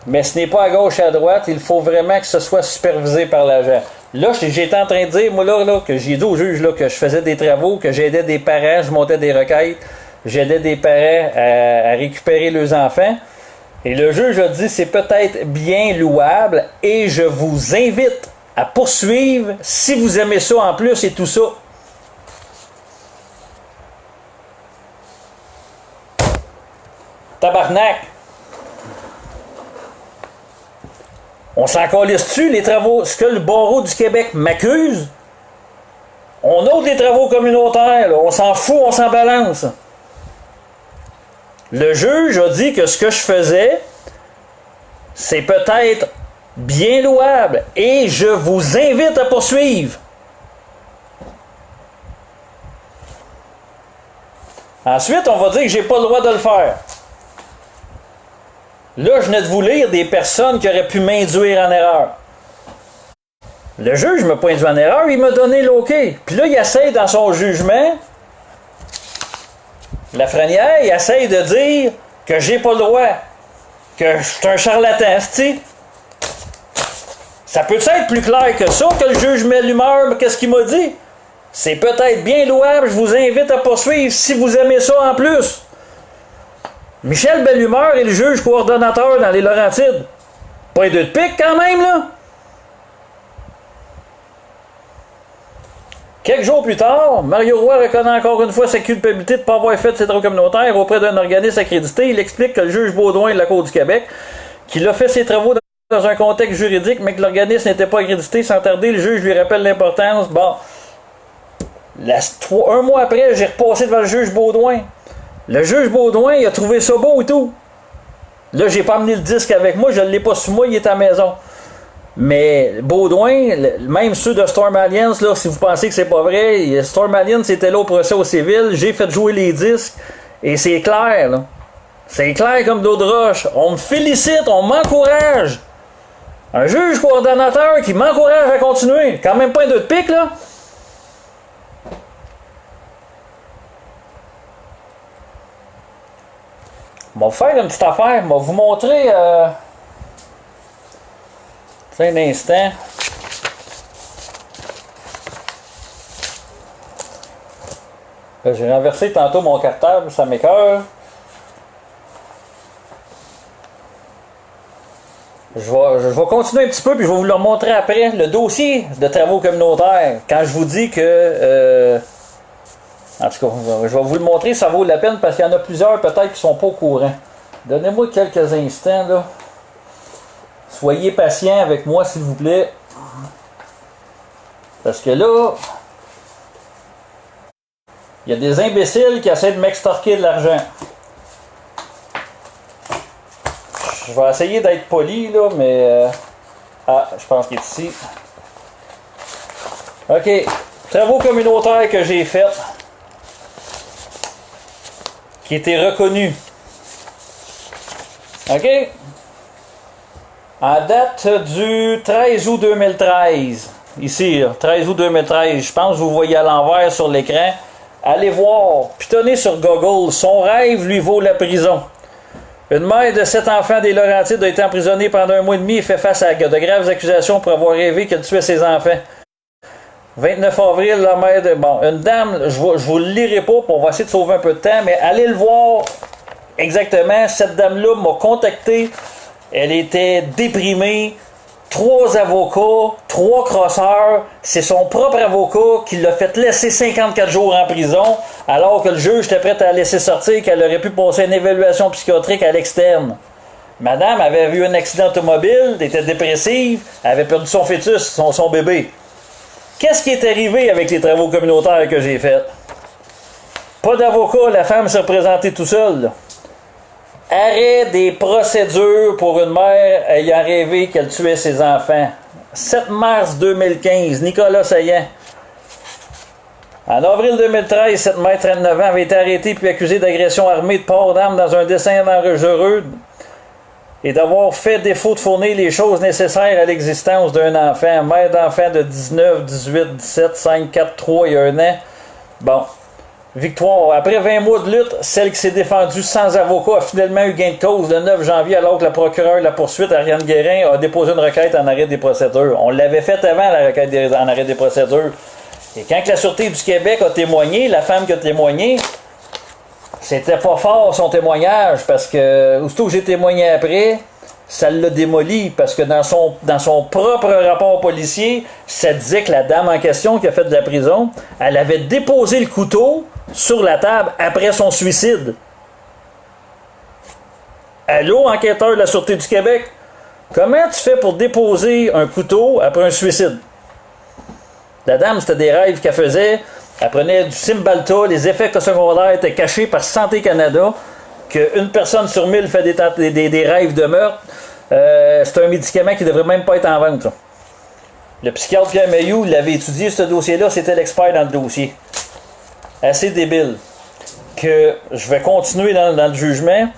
A: mais ce n'est pas à gauche et à droite. Il faut vraiment que ce soit supervisé par l'agent. Là, j'étais en train de dire, moi, là que j'ai dit au juge là, que je faisais des travaux, que j'aidais des parents, je montais des requêtes, j'aidais des parents à récupérer leurs enfants. Et le juge a dit, c'est peut-être bien louable et je vous invite à poursuivre si vous aimez ça en plus et tout ça. Tabarnak! On s'en calisse-tu les travaux? Ce que le barreau du Québec m'accuse? On ôte les travaux communautaires, là. On s'en fout, on s'en balance. Le juge a dit que ce que je faisais, c'est peut-être bien louable et je vous invite à poursuivre. Ensuite, on va dire que j'ai pas le droit de le faire. Là, je venais de vous lire des personnes qui auraient pu m'induire en erreur. Le juge m'a pas induit en erreur, il m'a donné l'OK. Puis là, il essaie dans son jugement, Lafrenière, il essaie de dire que j'ai pas le droit, que je suis un charlatan, c'ti. Ça peut être plus clair que ça, que le juge met l'humeur, qu'est-ce qu'il m'a dit? C'est peut-être bien louable, je vous invite à poursuivre si vous aimez ça en plus. Michel Bellumeur est le juge coordonnateur dans les Laurentides. Pas un 2 de pique quand même, là. Quelques jours plus tard, Mario Roy reconnaît encore une fois sa culpabilité de ne pas avoir fait de ses travaux communautaires auprès d'un organisme accrédité. Il explique que le juge Baudouin de la Cour du Québec, qu'il a fait ses travaux dans un contexte juridique, mais que l'organisme n'était pas accrédité. Sans tarder, le juge lui rappelle l'importance. Bon, un mois après, j'ai repassé devant le juge Baudouin. Le juge Baudouin, il a trouvé ça beau et tout. Là, j'ai pas amené le disque avec moi, je ne l'ai pas sous moi, il est à la maison. Mais Baudouin, même ceux de Storm Alliance, là, si vous pensez que c'est pas vrai, Storm Alliance était là au procès au civil, j'ai fait jouer les disques, et c'est clair, là. C'est clair comme d'eau de roche. On me félicite, on m'encourage. Un juge coordonnateur qui m'encourage à continuer. Quand même pas un 2 de pique, là. On va vous faire une petite affaire. On va vous montrer... un instant. J'ai renversé tantôt mon cartable, ça m'écoeure. Je vais continuer un petit peu, puis je vais vous le montrer après. Le dossier de travaux communautaires, quand je vous dis que... en tout cas, je vais vous le montrer, ça vaut la peine, parce qu'il y en a plusieurs peut-être qui ne sont pas au courant. Donnez-moi quelques instants, là. Soyez patient avec moi, s'il vous plaît. Parce que là, il y a des imbéciles qui essaient de m'extorquer de l'argent. Je vais essayer d'être poli, là, mais... je pense qu'il est ici. OK. Travaux communautaires que j'ai faits, qui étaient reconnus. OK? En date du 13 août 2013, ici, là, 13 août 2013, je pense que vous voyez à l'envers sur l'écran. Allez voir, pitonnez sur Google, son rêve lui vaut la prison. Une mère de 7 enfants des Laurentides a été emprisonnée pendant 1 mois et demi et fait face à de graves accusations pour avoir rêvé qu'elle tuait ses enfants. 29 avril, la mère de... Bon, une dame, je vous le lirai pas, on va essayer de sauver un peu de temps, mais allez le voir exactement. Cette dame-là m'a contacté. Elle était déprimée. 3 avocats, 3 crosseurs, c'est son propre avocat qui l'a fait laisser 54 jours en prison, alors que le juge était prêt à la laisser sortir, qu'elle aurait pu passer une évaluation psychiatrique à l'externe. Madame avait eu un accident automobile, elle était dépressive, elle avait perdu son fœtus, son bébé. Qu'est-ce qui est arrivé avec les travaux communautaires que j'ai faits? Pas d'avocat, la femme s'est représentée tout seule. Arrêt des procédures pour une mère ayant rêvé qu'elle tuait ses enfants. 7 mars 2015, Nicolas Saillant. En avril 2013, cette mère, 39 ans, avait été arrêtée puis accusée d'agression armée de port d'armes dans un dessin dangereux et d'avoir fait défaut de fournir les choses nécessaires à l'existence d'un enfant. Mère d'enfant de 19, 18, 17, 5, 4, 3 il y a un an. Bon. Victoire. Après 20 mois de lutte, celle qui s'est défendue sans avocat a finalement eu gain de cause le 9 janvier alors que la procureure de la poursuite, Ariane Guérin, a déposé une requête en arrêt des procédures. On l'avait fait avant la requête en arrêt des procédures. Et quand la Sûreté du Québec a témoigné, la femme qui a témoigné, c'était pas fort son témoignage parce que, aussitôt que j'ai témoigné après, ça l'a démoli parce que dans son propre rapport policier, ça disait que la dame en question qui a fait de la prison, elle avait déposé le couteau sur la table après son suicide. Allô, enquêteur de la Sûreté du Québec, comment tu fais pour déposer un couteau après un suicide? La dame, c'était des rêves qu'elle faisait. Elle prenait du Cymbalta, les effets secondaires étaient cachés par Santé Canada, qu'une personne sur 1000 fait des rêves de meurtre. C'est un médicament qui ne devrait même pas être en vente. Ça. Le psychiatre Pierre Mayou l'avait étudié, ce dossier-là, c'était l'expert dans le dossier. Assez débile. Que je vais continuer dans le jugement.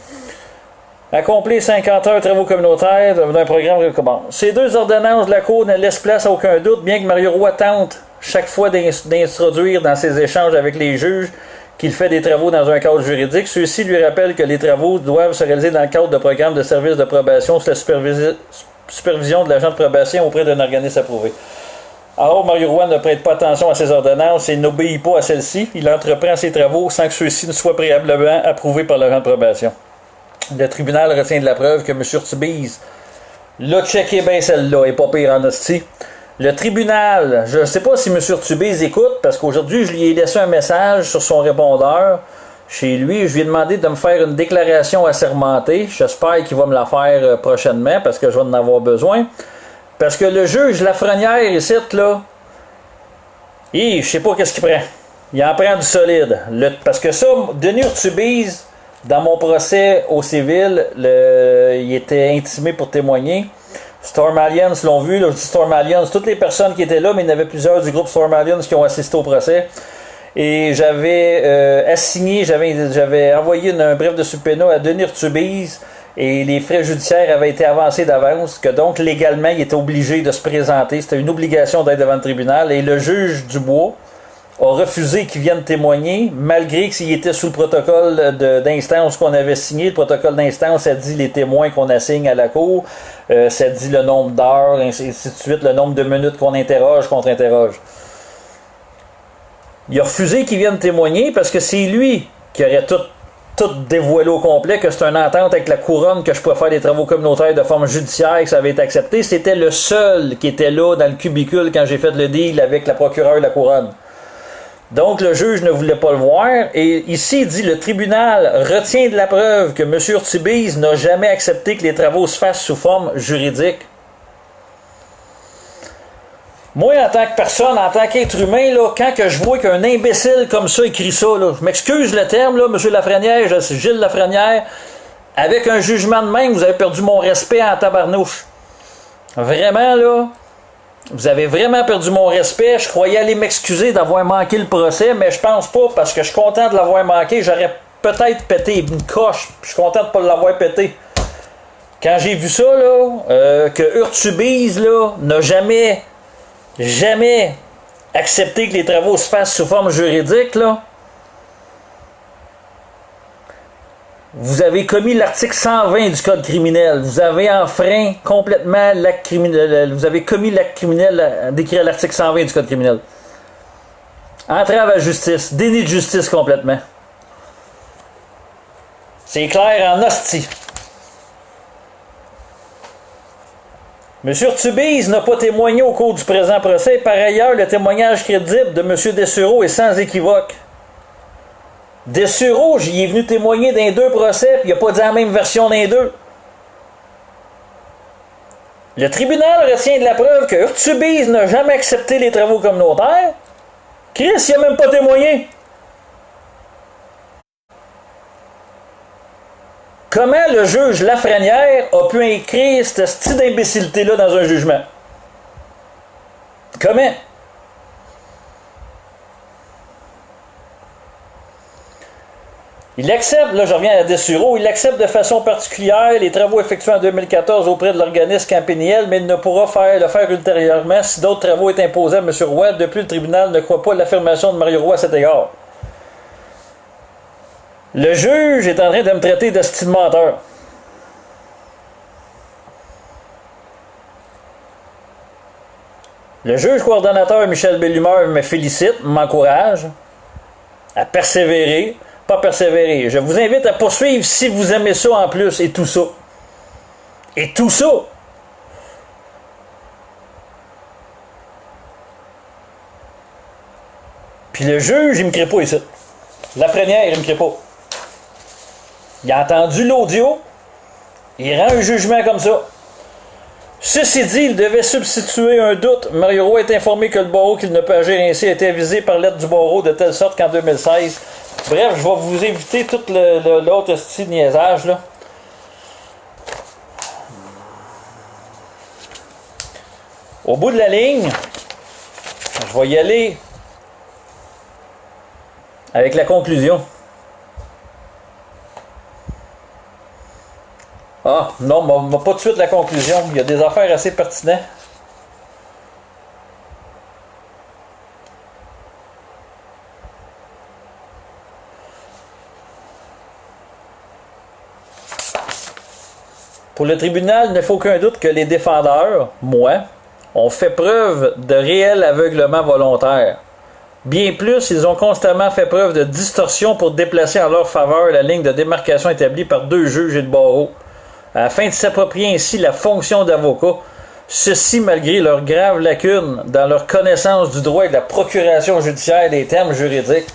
A: Accomplir 50 heures de travaux communautaires d'un programme recommande. Ces 2 ordonnances de la Cour ne laissent place à aucun doute, bien que Mario Roy tente chaque fois d'introduire dans ses échanges avec les juges qu'il fait des travaux dans un cadre juridique. Ceux-ci lui rappellent que les travaux doivent se réaliser dans le cadre de programmes de services de probation sous la supervision de l'agent de probation auprès d'un organisme approuvé. Or, Mario Roy ne prête pas attention à ces ordonnances et n'obéit pas à celles-ci. Il entreprend ses travaux sans que ceux-ci ne soient préalablement approuvés par l'agent de probation. Le tribunal retient de la preuve que M. Urtubise l'a checké bien celle-là, et pas pire en hostie. Le tribunal, je ne sais pas si M. Urtubise écoute, parce qu'aujourd'hui, je lui ai laissé un message sur son répondeur chez lui. Je lui ai demandé de me faire une déclaration assermentée. J'espère qu'il va me la faire prochainement, parce que je vais en avoir besoin. Parce que le juge Lafrenière, ici, là, je sais pas qu'est-ce qu'il prend. Il en prend du solide. Parce que ça, Denis Urtubise, dans mon procès au civil, il était intimé pour témoigner. Storm Alliance l'ont vu, là, je dis Storm Alliance, toutes les personnes qui étaient là, mais il y en avait plusieurs du groupe Storm Alliance qui ont assisté au procès. Et j'avais assigné, j'avais envoyé un bref de subpoena à Denis Urtubise et les frais judiciaires avaient été avancés d'avance, que donc légalement il était obligé de se présenter. C'était une obligation d'être devant le tribunal et le juge Dubois a refusé qu'il vienne témoigner, malgré qu'il était sous le protocole d'instance qu'on avait signé. Le protocole d'instance, ça dit les témoins qu'on assigne à la cour, ça dit le nombre d'heures, ainsi de suite, le nombre de minutes qu'on interroge, contre-interroge. Il a refusé qu'il vienne témoigner parce que c'est lui qui aurait tout dévoilé au complet, que c'est une entente avec la couronne, que je pouvais faire des travaux communautaires de forme judiciaire, que ça avait été accepté. C'était le seul qui était là dans le cubicule quand j'ai fait le deal avec la procureure de la couronne. Donc, le juge ne voulait pas le voir. Et ici, il dit le tribunal retient de la preuve que M. Urtubise n'a jamais accepté que les travaux se fassent sous forme juridique. Moi, en tant que personne, en tant qu'être humain, là, quand que je vois qu'un imbécile comme ça écrit ça, là, je m'excuse le terme, là, M. Lafrenière, c'est Gilles Lafrenière, avec un jugement de même, vous avez perdu mon respect en tabarnouche. Vraiment, là, vous avez vraiment perdu mon respect. Je croyais aller m'excuser d'avoir manqué le procès, mais je pense pas, parce que je suis content de l'avoir manqué. J'aurais peut-être pété une coche, puis je suis content de ne pas l'avoir pété. Quand j'ai vu ça, là, que Urtubise, là, n'a jamais accepté que les travaux se fassent sous forme juridique, là, vous avez commis l'article 120 du Code criminel. Vous avez enfreint complètement l'acte criminel. Vous avez commis l'acte criminel d'écrire l'article 120 du Code criminel. Entrave à justice. Déni de justice complètement. C'est clair en hostie. M. Urtubise n'a pas témoigné au cours du présent procès. Par ailleurs, le témoignage crédible de M. Dessureau est sans équivoque. Dessureau, j'y est venu témoigner dans les deux procès, puis il n'a pas dit la même version dans les deux. Le tribunal retient de la preuve que Urtubise n'a jamais accepté les travaux communautaires. Chris, il n'a même pas témoigné. Comment le juge Lafrenière a pu écrire cette style d'imbécilité-là dans un jugement? Comment? Il accepte, là je reviens à Dessureau, il accepte de façon particulière les travaux effectués en 2014 auprès de l'organisme Campéniel, mais il ne pourra le faire ultérieurement si d'autres travaux est imposés à M. Roy. Depuis, le tribunal ne croit pas l'affirmation de Mario Roy à cet égard. Le juge est en train de me traiter de style menteur. Le juge coordonnateur Michel Bellumeur me félicite, m'encourage à persévérer. Pas persévérer. Je vous invite à poursuivre si vous aimez ça en plus, et tout ça. Et tout ça. Puis le juge, il me crée pas ici. La première, il me crée pas. Il a entendu l'audio, il rend un jugement comme ça. Ceci dit, il devait substituer un doute. Mario Roy est informé que le barreau qu'il ne peut agir ainsi a été avisé par lettre du barreau de telle sorte qu'en 2016... Bref, je vais vous éviter tout l'autre style de niaisage, là. Au bout de la ligne, je vais y aller avec la conclusion. Ah, non, mais pas tout de suite la conclusion. Il y a des affaires assez pertinentes. Pour le tribunal, il ne faut aucun doute que les défendeurs, moi, ont fait preuve de réel aveuglement volontaire. Bien plus, ils ont constamment fait preuve de distorsion pour déplacer en leur faveur la ligne de démarcation établie par deux juges et le barreau, afin de s'approprier ainsi la fonction d'avocat, ceci malgré leurs graves lacunes dans leur connaissance du droit et de la procuration judiciaire des termes juridiques.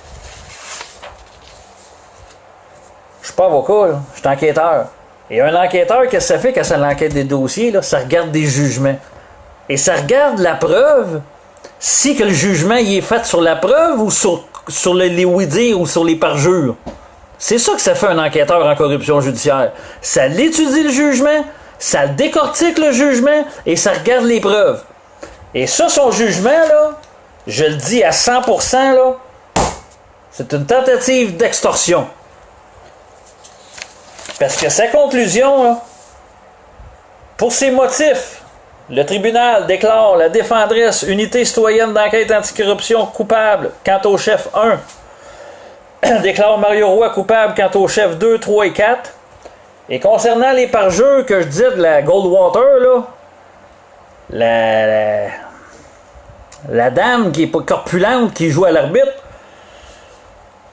A: Je suis pas avocat, là. Je suis enquêteur. Et un enquêteur, qu'est-ce que ça fait quand ça l'enquête des dossiers? Là? Ça regarde des jugements. Et ça regarde la preuve, si que le jugement il est fait sur la preuve ou sur les oui-dire ou sur les parjures. C'est ça que ça fait un enquêteur en corruption judiciaire. Ça l'étudie le jugement, ça décortique le jugement et ça regarde les preuves. Et ça, son jugement, là, je le dis à 100%, là, c'est une tentative d'extorsion. Parce que sa conclusion, là, pour ces motifs, le tribunal déclare la défendresse Unité citoyenne d'enquête anticorruption coupable quant au chef 1, déclare Mario Roy coupable quant au chef 2, 3 et 4. Et concernant les parjures que je disais de la Goldwater, là, la dame qui est pas corpulente qui joue à l'arbitre,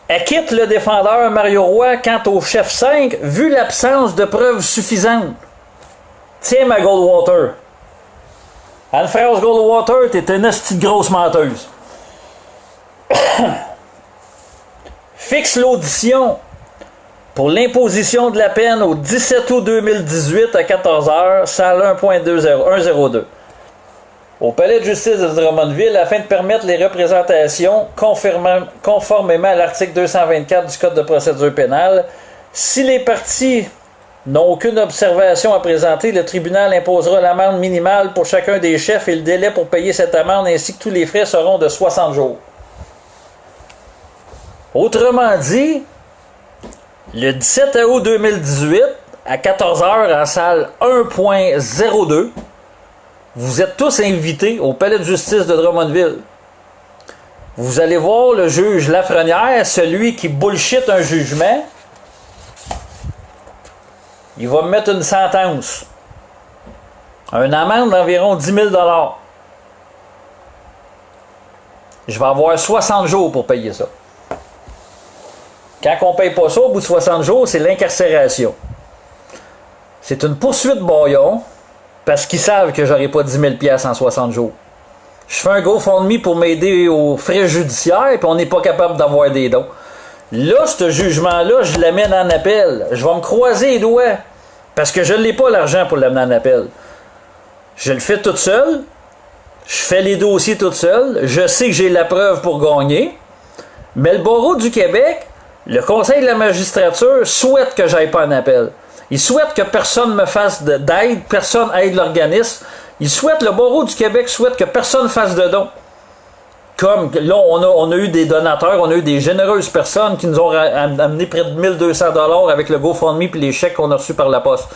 A: elle quitte le défendeur Mario Roy quant au chef 5, vu l'absence de preuves suffisantes. Tiens, ma Goldwater. Anne-France Goldwater, t'es une hostie de grosse menteuse. Fixe l'audition pour l'imposition de la peine au 17 août 2018 à 14h, salle 1.102. Au palais de justice de Drummondville afin de permettre les représentations conformément à l'article 224 du Code de procédure pénale. Si les parties n'ont aucune observation à présenter, le tribunal imposera l'amende minimale pour chacun des chefs et le délai pour payer cette amende ainsi que tous les frais seront de 60 jours. Autrement dit, le 17 août 2018 à 14h en salle 1.02, vous êtes tous invités au palais de justice de Drummondville. Vous allez voir le juge Lafrenière, celui qui bullshit un jugement. Il va me mettre une sentence. Une amende d'environ 10 000 $. Je vais avoir 60 jours pour payer ça. Quand on ne paye pas ça, au bout de 60 jours, c'est l'incarcération. C'est une poursuite bâillon Parce qu'ils savent que j'aurai pas 10 000 $ en 60 jours. Je fais un GoFundMe pour m'aider aux frais judiciaires, puis on n'est pas capable d'avoir des dons. Là, ce jugement-là, je l'amène en appel. Je vais me croiser les doigts. Parce que je n'ai pas l'argent pour l'amener en appel. Je le fais toute seule. Je fais les dossiers toute seule. Je sais que j'ai la preuve pour gagner. Mais le barreau du Québec, le Conseil de la magistrature souhaite que j'aille pas en appel. Il souhaite que personne me fasse d'aide, personne aide l'organisme. Il souhaite, le barreau du Québec souhaite que personne fasse de dons. Comme là, on a eu des donateurs, on a eu des généreuses personnes qui nous ont amené près de 1200 $ avec le GoFundMe et les chèques qu'on a reçus par la poste.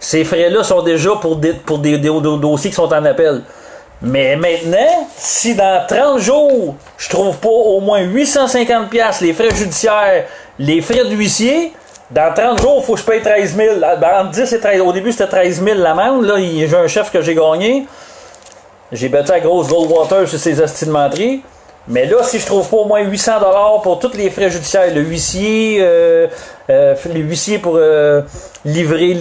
A: Ces frais-là sont déjà pour des dossiers qui sont en appel. Mais maintenant, si dans 30 jours, je trouve pas au moins 850 $, les frais judiciaires, les frais d'huissier, dans 30 jours, il faut que je paye 13 000. Entre 10 et 13 au début, c'était 13 000 l'amende. Là, j'ai un chef que j'ai gagné. J'ai battu la grosse Goldwater sur ses hosties de menterie. Mais là, si je trouve pas au moins 800 $ pour tous les frais judiciaires, le huissier, pour livrer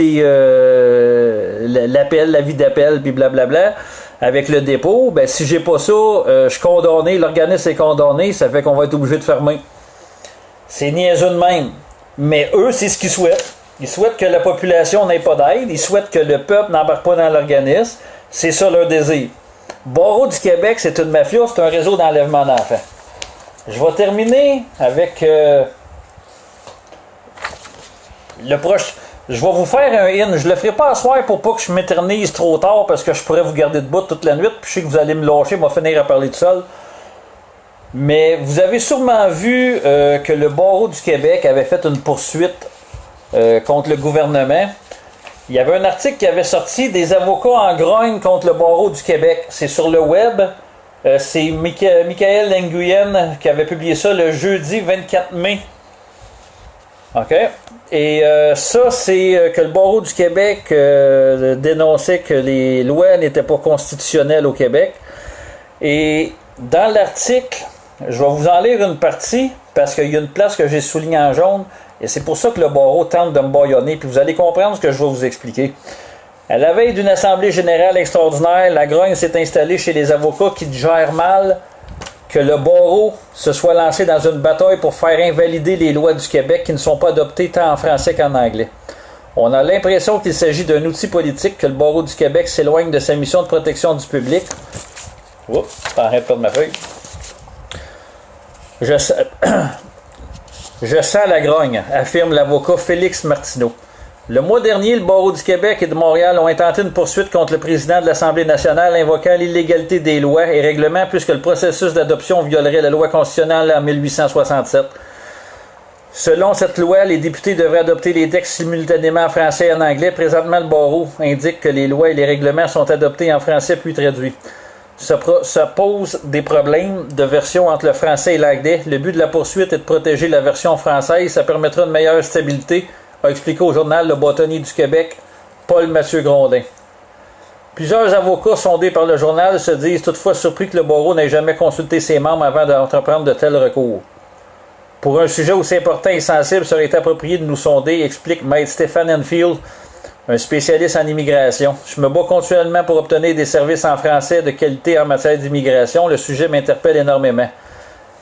A: l'appel, l'avis d'appel, puis blablabla, avec le dépôt, ben si j'ai pas ça, je suis condamné, l'organisme est condamné, ça fait qu'on va être obligé de fermer. C'est niaiseux de même. Mais eux, c'est ce qu'ils souhaitent. Ils souhaitent que la population n'ait pas d'aide, ils souhaitent que le peuple n'embarque pas dans l'organisme. C'est ça leur désir. Barreau du Québec, c'est une mafia, c'est un réseau d'enlèvement d'enfants. Je vais terminer avec le proche. Je vais vous faire un in. Je le ferai pas à soir pour pas que je m'éternise trop tard parce que je pourrais vous garder debout toute la nuit. Puis je sais que vous allez me lâcher, je vais finir à parler tout seul. Mais vous avez sûrement vu que le Barreau du Québec avait fait une poursuite contre le gouvernement. Il y avait un article qui avait sorti des avocats en grogne contre le Barreau du Québec. C'est sur le web. C'est Michael Nguyen qui avait publié ça le jeudi 24 mai. OK? Et ça, c'est que le Barreau du Québec dénonçait que les lois n'étaient pas constitutionnelles au Québec. Et dans l'article, je vais vous en lire une partie parce qu'il y a une place que j'ai soulignée en jaune. Et c'est pour ça que le barreau tente de me bâillonner, puis vous allez comprendre ce que je vais vous expliquer. À la veille d'une assemblée générale extraordinaire, la grogne s'est installée chez les avocats qui gèrent mal que le barreau se soit lancé dans une bataille pour faire invalider les lois du Québec qui ne sont pas adoptées tant en français qu'en anglais. On a l'impression qu'il s'agit d'un outil politique, que le barreau du Québec s'éloigne de sa mission de protection du public. Oups, arrête pas de ma feuille. Je sens la grogne, affirme l'avocat Félix Martineau. Le mois dernier, le Barreau du Québec et de Montréal ont intenté une poursuite contre le président de l'Assemblée nationale invoquant l'illégalité des lois et règlements puisque le processus d'adoption violerait la loi constitutionnelle en 1867. Selon cette loi, les députés devraient adopter les textes simultanément en français et en anglais. Présentement, le Barreau indique que les lois et les règlements sont adoptés en français puis traduits. Ça pose des problèmes de version entre le français et l'anglais. Le but de la poursuite est de protéger la version française. Ça permettra une meilleure stabilité, a expliqué au journal Le Bâtonnier du Québec, Paul Mathieu Grondin. Plusieurs avocats sondés par le journal se disent toutefois surpris que le barreau n'ait jamais consulté ses membres avant d'entreprendre de tels recours. Pour un sujet aussi important et sensible, ça aurait été approprié de nous sonder, explique Maître Stéphane Enfield, un spécialiste en immigration. Je me bats continuellement pour obtenir des services en français de qualité en matière d'immigration. Le sujet m'interpelle énormément.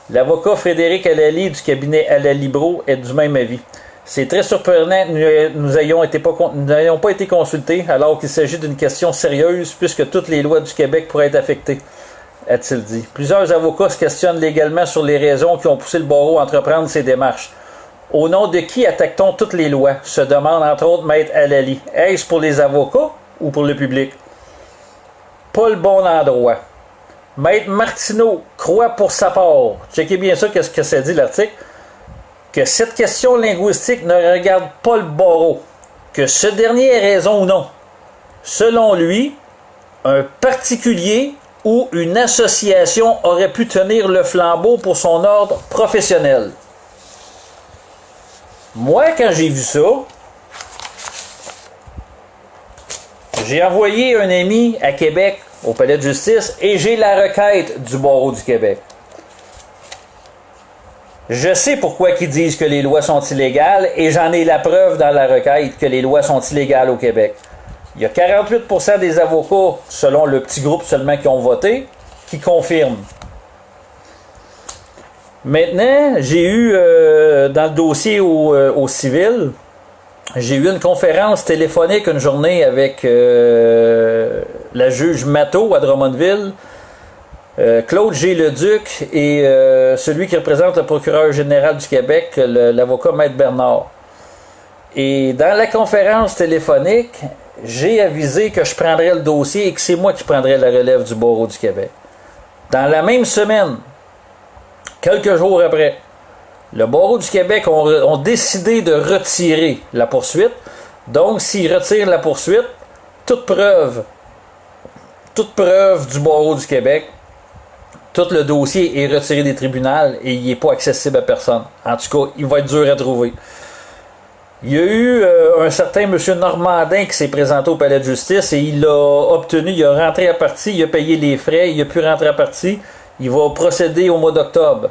A: L'avocat Frédéric Allali du cabinet Allali-Bro est du même avis. C'est très surprenant que nous n'ayons pas été consultés alors qu'il s'agit d'une question sérieuse puisque toutes les lois du Québec pourraient être affectées, a-t-il dit. Plusieurs avocats se questionnent légalement sur les raisons qui ont poussé le barreau à entreprendre ces démarches. Au nom de qui attaque-t-on toutes les lois? Se demande entre autres Maître Allali. Est-ce pour les avocats ou pour le public? Pas le bon endroit. Maître Martineau croit pour sa part, checkez bien ça, qu'est-ce que ça dit l'article, que cette question linguistique ne regarde pas le barreau, que ce dernier ait raison ou non. Selon lui, un particulier ou une association aurait pu tenir le flambeau pour son ordre professionnel. Moi, quand j'ai vu ça, j'ai envoyé un ami à Québec, au palais de justice, et j'ai la requête du Barreau du Québec. Je sais pourquoi ils disent que les lois sont illégales, et j'en ai la preuve dans la requête que les lois sont illégales au Québec. Il y a 48% des avocats, selon le petit groupe seulement qui ont voté, qui confirment. Maintenant, j'ai eu, dans le dossier au civil, j'ai eu une conférence téléphonique une journée avec la juge Matteau à Drummondville, Claude G. Leduc et celui qui représente le procureur général du Québec, l'avocat Maître Bernard. Et dans la conférence téléphonique, j'ai avisé que je prendrais le dossier et que c'est moi qui prendrais la relève du barreau du Québec. Dans la même semaine, quelques jours après, le barreau du Québec ont décidé de retirer la poursuite. Donc, s'ils retirent la poursuite, toute preuve du barreau du Québec, tout le dossier est retiré des tribunaux et il n'est pas accessible à personne. En tout cas, il va être dur à trouver. Il y a eu un certain M. Normandin qui s'est présenté au palais de justice et il a obtenu, il a rentré à partie, il a payé les frais, il a pu rentrer à partie. Il va procéder au mois d'octobre.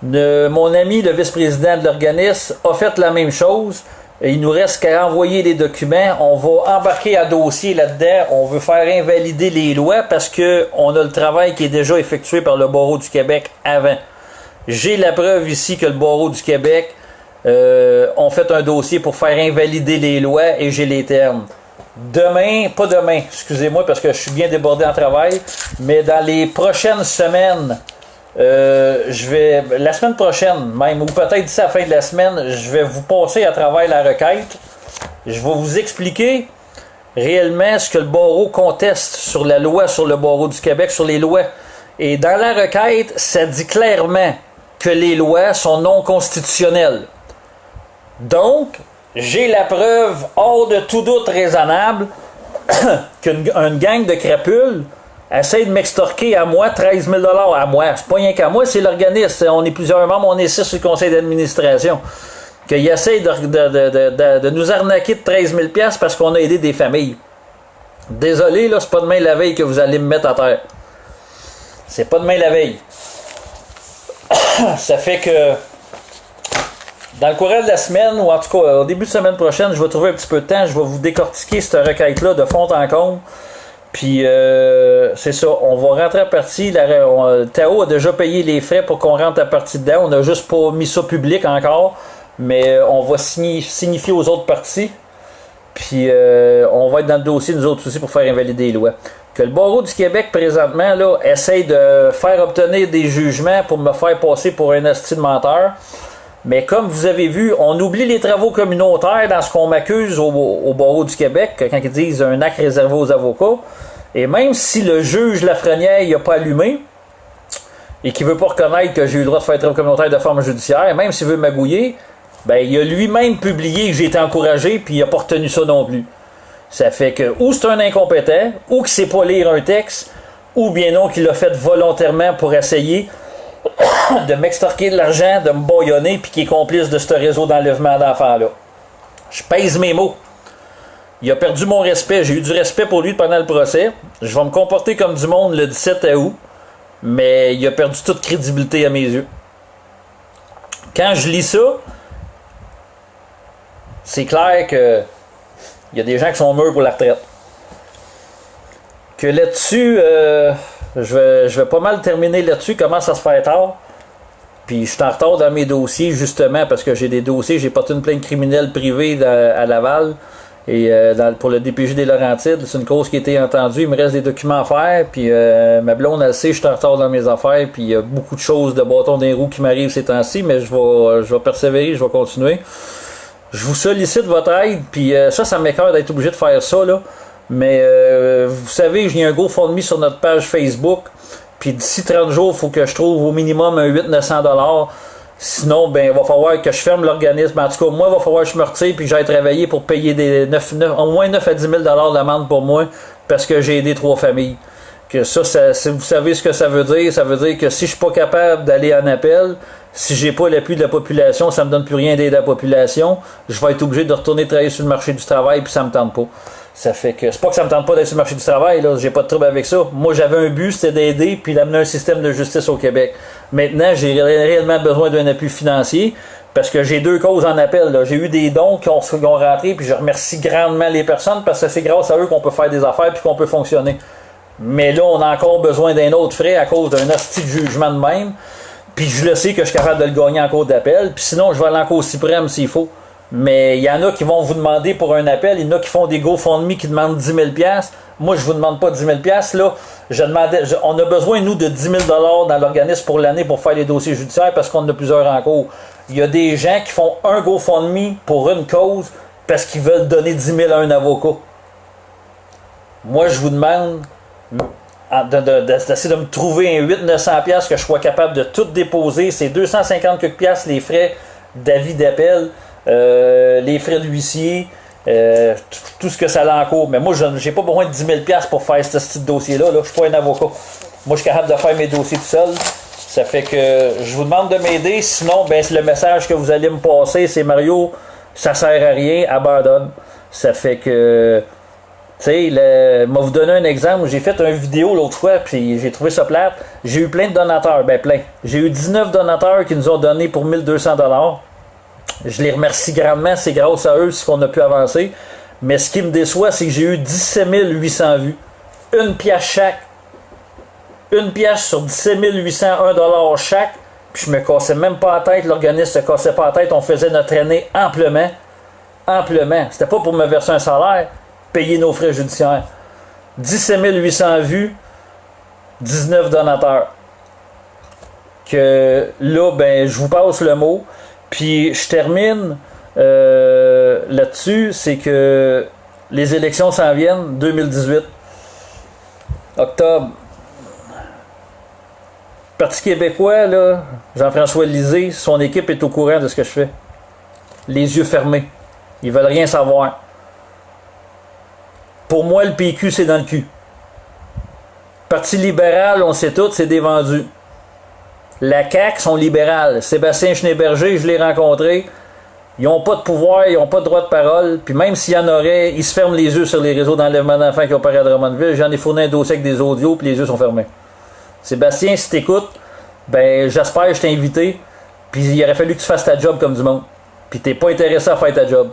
A: Mon ami, le vice-président de l'organisme, a fait la même chose. Et il nous reste qu'à envoyer les documents. On va embarquer un dossier là-dedans. On veut faire invalider les lois parce qu'on a le travail qui est déjà effectué par le barreau du Québec avant. J'ai la preuve ici que le barreau du Québec ont fait un dossier pour faire invalider les lois et j'ai les termes. Pas demain, excusez-moi parce que je suis bien débordé en travail, mais dans les prochaines semaines, la semaine prochaine même, ou peut-être d'ici la fin de la semaine, je vais vous passer à travers la requête. Je vais vous expliquer réellement ce que le barreau conteste sur la loi, sur le barreau du Québec, sur les lois. Et dans la requête, ça dit clairement que les lois sont non constitutionnelles. Donc, j'ai la preuve hors de tout doute raisonnable qu'une gang de crapules essaie de m'extorquer à moi 13 000 $. À moi, c'est pas rien qu'à moi, c'est l'organisme. On est plusieurs membres, on est 6 sur le conseil d'administration. Qu'ils essayent de nous arnaquer de 13 000 $ parce qu'on a aidé des familles. Désolé, là, c'est pas demain la veille que vous allez me mettre à terre. C'est pas demain la veille. Ça fait que dans le courant de la semaine, ou en tout cas au début de semaine prochaine, je vais trouver un petit peu de temps, je vais vous décortiquer cette requête-là de fond en comble. Puis c'est ça, on va rentrer à partie. Tao a déjà payé les frais pour qu'on rentre à partie dedans. On n'a juste pas mis ça public encore, mais on va signifier aux autres parties. Puis on va être dans le dossier nous autres aussi pour faire invalider les lois. Que le barreau du Québec présentement là essaye de faire obtenir des jugements pour me faire passer pour un asti de menteur. Mais comme vous avez vu, on oublie les travaux communautaires dans ce qu'on m'accuse au barreau du Québec, quand ils disent un acte réservé aux avocats. Et même si le juge Lafrenière n'a pas allumé, et qu'il ne veut pas reconnaître que j'ai eu le droit de faire des travaux communautaires de forme judiciaire, même s'il veut m'agouiller, ben il a lui-même publié que j'ai été encouragé, puis il n'a pas retenu ça non plus. Ça fait que, ou c'est un incompétent, ou qu'il ne sait pas lire un texte, ou bien non qu'il l'a fait volontairement pour essayer de m'extorquer de l'argent, de me bâillonner, puis qui est complice de ce réseau d'enlèvement d'enfants-là. Je pèse mes mots. Il a perdu mon respect. J'ai eu du respect pour lui pendant le procès. Je vais me comporter comme du monde le 17 août, mais il a perdu toute crédibilité à mes yeux. Quand je lis ça, c'est clair que il y a des gens qui sont mûrs pour la retraite. Que là-dessus, je vais pas mal terminer là-dessus, comment ça se fait tard. Puis je suis en retard dans mes dossiers, justement, parce que j'ai des dossiers, j'ai porté une plainte criminelle privée à Laval, et pour le DPJ des Laurentides, c'est une cause qui a été entendue, il me reste des documents à faire, puis ma blonde, elle sait, je suis en retard dans mes affaires, puis il y a beaucoup de choses de bâton des roues qui m'arrivent ces temps-ci, mais je vais persévérer, je vais continuer. Je vous sollicite votre aide, puis ça m'écoeure d'être obligé de faire ça, là. Mais vous savez, j'ai un GoFundMe sur notre page Facebook. Puis d'ici 30 jours, il faut que je trouve au minimum un 800-900 $. Sinon, ben il va falloir que je ferme l'organisme. En tout cas, moi, il va falloir que je me retire puis que j'aille travailler pour payer au moins 9 à 10 000 $ d'amende pour moi parce que j'ai aidé 3 familles. Que ça, vous savez ce que ça veut dire que si je suis pas capable d'aller en appel, si j'ai pas l'appui de la population, ça me donne plus rien d'aider la population, je vais être obligé de retourner travailler sur le marché du travail puis ça me tente pas. Ça fait que c'est pas que ça me tente pas d'être sur le marché du travail, là, j'ai pas de trouble avec ça. Moi, j'avais un but, c'était d'aider puis d'amener un système de justice au Québec. Maintenant, j'ai réellement besoin d'un appui financier Parce que j'ai 2 causes en appel. J'ai eu des dons qui ont rentré, puis je remercie grandement les personnes parce que c'est grâce à eux qu'on peut faire des affaires puis qu'on peut fonctionner. Mais là, on a encore besoin d'un autre frais à cause d'un hostie de jugement de même. Puis je le sais que je suis capable de le gagner en cours d'appel. Puis sinon, je vais aller en cour suprême s'il faut. Mais il y en a qui vont vous demander pour un appel. Il y en a qui font des GoFundMe qui demandent 10 000 $. Moi, je vous demande pas 10 000 $. Là, on a besoin, nous, de 10 000 $ dans l'organisme pour l'année pour faire les dossiers judiciaires parce qu'on en a plusieurs en cours. Il y a des gens qui font un GoFundMe pour une cause parce qu'ils veulent donner 10 000 à un avocat. Moi, je vous demande d'essayer de me trouver un 800-900 $ que je sois capable de tout déposer. C'est 250 quelques piastres les frais d'avis d'appel, les frais d'huissier, tout ce que ça a en cours. Mais moi, j'ai pas besoin de 10 000 $ pour faire ce petit dossier-là. Là. Je suis pas un avocat. Moi, je suis capable de faire mes dossiers tout seul. Ça fait que je vous demande de m'aider. Sinon, ben, le message que vous allez me passer, c'est Mario, ça sert à rien, abandonne. Ça fait que... Tu sais, je vais vous donner un exemple. J'ai fait une vidéo l'autre fois, puis j'ai trouvé ça plate. J'ai eu plein de donateurs, ben plein. J'ai eu 19 donateurs qui nous ont donné pour 1200 $. Je les remercie grandement, c'est grâce à eux qu'on a pu avancer. Mais ce qui me déçoit, c'est que j'ai eu 17 800 vues. Une pièce chaque. Une pièce sur 17 800, $1 chaque. Puis je me cassais même pas la tête, l'organisme se cassait pas la tête. On faisait notre année amplement. Amplement. C'était pas pour me verser un salaire. Payer nos frais judiciaires. 17 800 vues, 19 donateurs. Que là, ben, je vous passe le mot. Puis je termine là-dessus, c'est que les élections s'en viennent, 2018. Octobre. Parti québécois, là, Jean-François Lisée, son équipe est au courant de ce que je fais. Les yeux fermés. Ils veulent rien savoir. Pour moi, le PQ, c'est dans le cul. Parti libéral, on sait tout, c'est des vendus. La CAQ sont libérales. Sébastien Schneeberger, je l'ai rencontré. Ils n'ont pas de pouvoir, ils n'ont pas de droit de parole. Puis même s'il y en aurait, ils se ferment les yeux sur les réseaux d'enlèvement d'enfants qui opèrent à Drummondville. J'en ai fourni un dossier avec des audios, puis les yeux sont fermés. Sébastien, si t'écoutes, ben j'espère que je t'ai invité. Puis il aurait fallu que tu fasses ta job comme du monde. Puis t'es pas intéressé à faire ta job.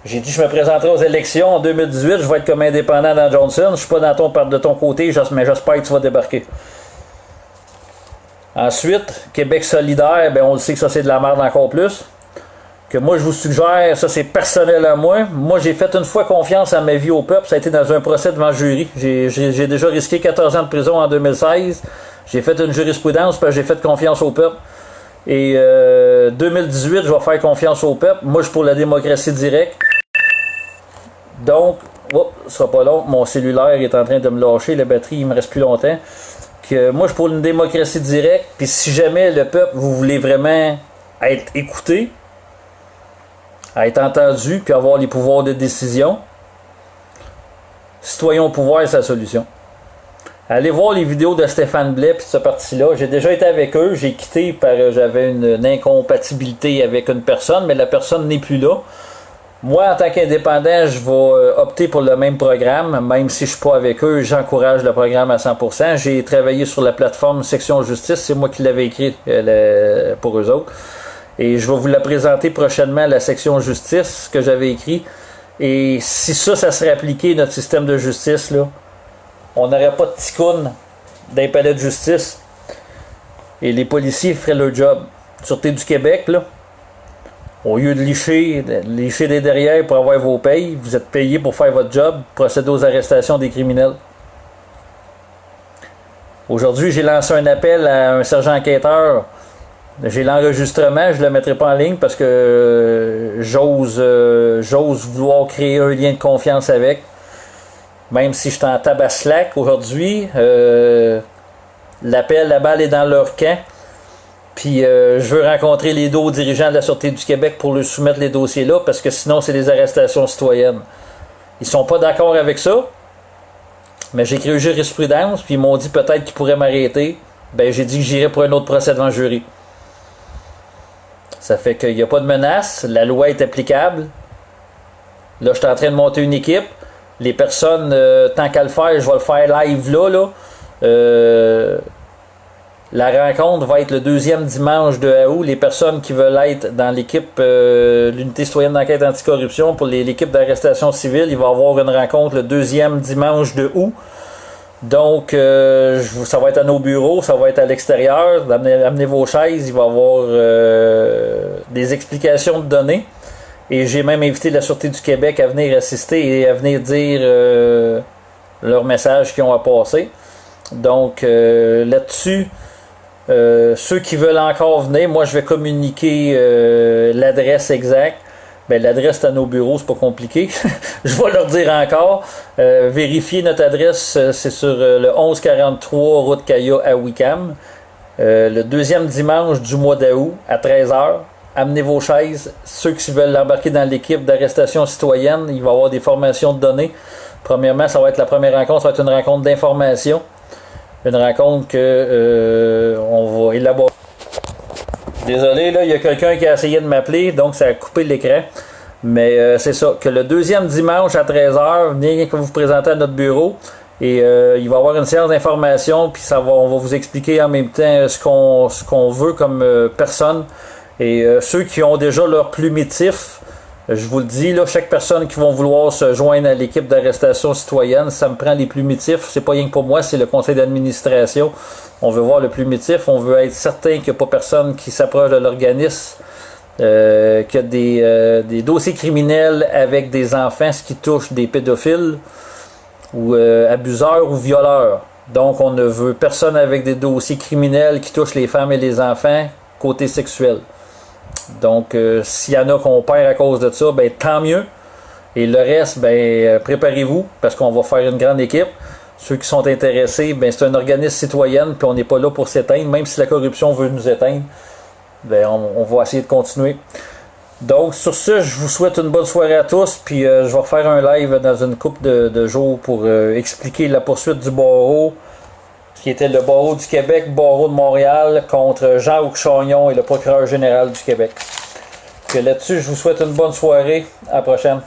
A: J'ai dit que je me présenterai aux élections en 2018, je vais être comme indépendant dans Johnson. Je suis pas de ton côté, mais j'espère que tu vas débarquer. Ensuite, Québec solidaire, ben on le sait que ça c'est de la merde encore plus. Que moi je vous suggère, ça c'est personnel à moi. Moi j'ai fait une fois confiance à ma vie au peuple, ça a été dans un procès devant le jury. J'ai déjà risqué 14 ans de prison en 2016. J'ai fait une jurisprudence parce que j'ai fait confiance au peuple. Et 2018, je vais faire confiance au peuple. Moi je suis pour la démocratie directe. Donc, ce sera pas long, mon cellulaire est en train de me lâcher, la batterie il me reste plus longtemps. Que moi je suis pour une démocratie directe, puis si jamais le peuple, vous voulez vraiment être écouté, être entendu, puis avoir les pouvoirs de décision, citoyen au pouvoir, c'est la solution. Allez voir les vidéos de Stéphane Blais puis de ce parti-là. J'ai déjà été avec eux, j'ai quitté j'avais une incompatibilité avec une personne, mais la personne n'est plus là. Moi, en tant qu'indépendant, je vais opter pour le même programme, même si je ne suis pas avec eux, j'encourage le programme à 100%. J'ai travaillé sur la plateforme Section Justice, c'est moi qui l'avais écrit pour eux autres. Et je vais vous la présenter prochainement, la Section Justice, que j'avais écrit. Et si ça serait appliqué, notre système de justice, là, on n'aurait pas de ticoun dans les palais de justice. Et les policiers feraient leur job. Sûreté du Québec, là. Au lieu de licher des derrière pour avoir vos payes, vous êtes payé pour faire votre job, procéder aux arrestations des criminels. Aujourd'hui, j'ai lancé un appel à un sergent enquêteur. J'ai l'enregistrement, je ne le mettrai pas en ligne parce que j'ose vouloir créer un lien de confiance avec. Même si je suis en tabaslac aujourd'hui, l'appel, la balle est dans leur camp. Puis je veux rencontrer les deux dirigeants de la Sûreté du Québec pour leur soumettre les dossiers là, parce que sinon c'est des arrestations citoyennes. Ils sont pas d'accord avec ça, mais j'ai écrit une jurisprudence, puis ils m'ont dit peut-être qu'ils pourraient m'arrêter. Ben j'ai dit que j'irais pour un autre procès devant le jury. Ça fait qu'il n'y a pas de menace, la loi est applicable. Là, je suis en train de monter une équipe. Les personnes, tant qu'à le faire, je vais le faire live là. La rencontre va être le 2e dimanche de août. Les personnes qui veulent être dans l'équipe l'unité citoyenne d'enquête anticorruption pour l'équipe d'arrestation civile, il va y avoir une rencontre le 2e dimanche de août. Donc, ça va être à nos bureaux, ça va être à l'extérieur. Amenez vos chaises, il va y avoir des explications de données. Et j'ai même invité la Sûreté du Québec à venir assister et à venir dire leur message qu'ils ont à passer. Donc, là-dessus, ceux qui veulent encore venir, moi je vais communiquer l'adresse exacte. Ben, l'adresse est à nos bureaux, c'est pas compliqué. Je vais leur dire encore. Vérifiez notre adresse, c'est sur le 1143 route Caya à Wickham. Le 2e dimanche du mois d'août à 13h. Amenez vos chaises. Ceux qui veulent embarquer dans l'équipe d'arrestation citoyenne, il va y avoir des formations de données. Premièrement, ça va être la première rencontre, ça va être une rencontre d'information. Une rencontre que on va élaborer. Désolé, là, il y a quelqu'un qui a essayé de m'appeler, donc ça a coupé l'écran. Mais c'est ça, que le 2e dimanche à 13h, venez vous présenter à notre bureau. Et il va y avoir une séance d'information, puis on va vous expliquer en même temps ce qu'on veut comme personne. Et ceux qui ont déjà leur plumitif, je vous le dis, là, chaque personne qui va vouloir se joindre à l'équipe d'arrestation citoyenne, ça me prend les plumitifs. C'est pas rien que pour moi, c'est le conseil d'administration. On veut voir le plumitif, on veut être certain qu'il n'y a pas personne qui s'approche de l'organisme, qu'il y a des dossiers criminels avec des enfants, ce qui touche des pédophiles, ou abuseurs ou violeurs. Donc on ne veut personne avec des dossiers criminels qui touchent les femmes et les enfants, côté sexuel. Donc, s'il y en a qu'on perd à cause de ça, ben tant mieux. Et le reste, ben préparez-vous, parce qu'on va faire une grande équipe. Ceux qui sont intéressés, ben c'est un organisme citoyen, puis on n'est pas là pour s'éteindre. Même si la corruption veut nous éteindre, ben on va essayer de continuer. Donc, sur ce, je vous souhaite une bonne soirée à tous, puis je vais refaire un live dans une couple de jours pour expliquer la poursuite du barreau, qui était le barreau du Québec, barreau de Montréal, contre Jean-Hugues Chagnon et le procureur général du Québec. Que là-dessus, je vous souhaite une bonne soirée. À la prochaine.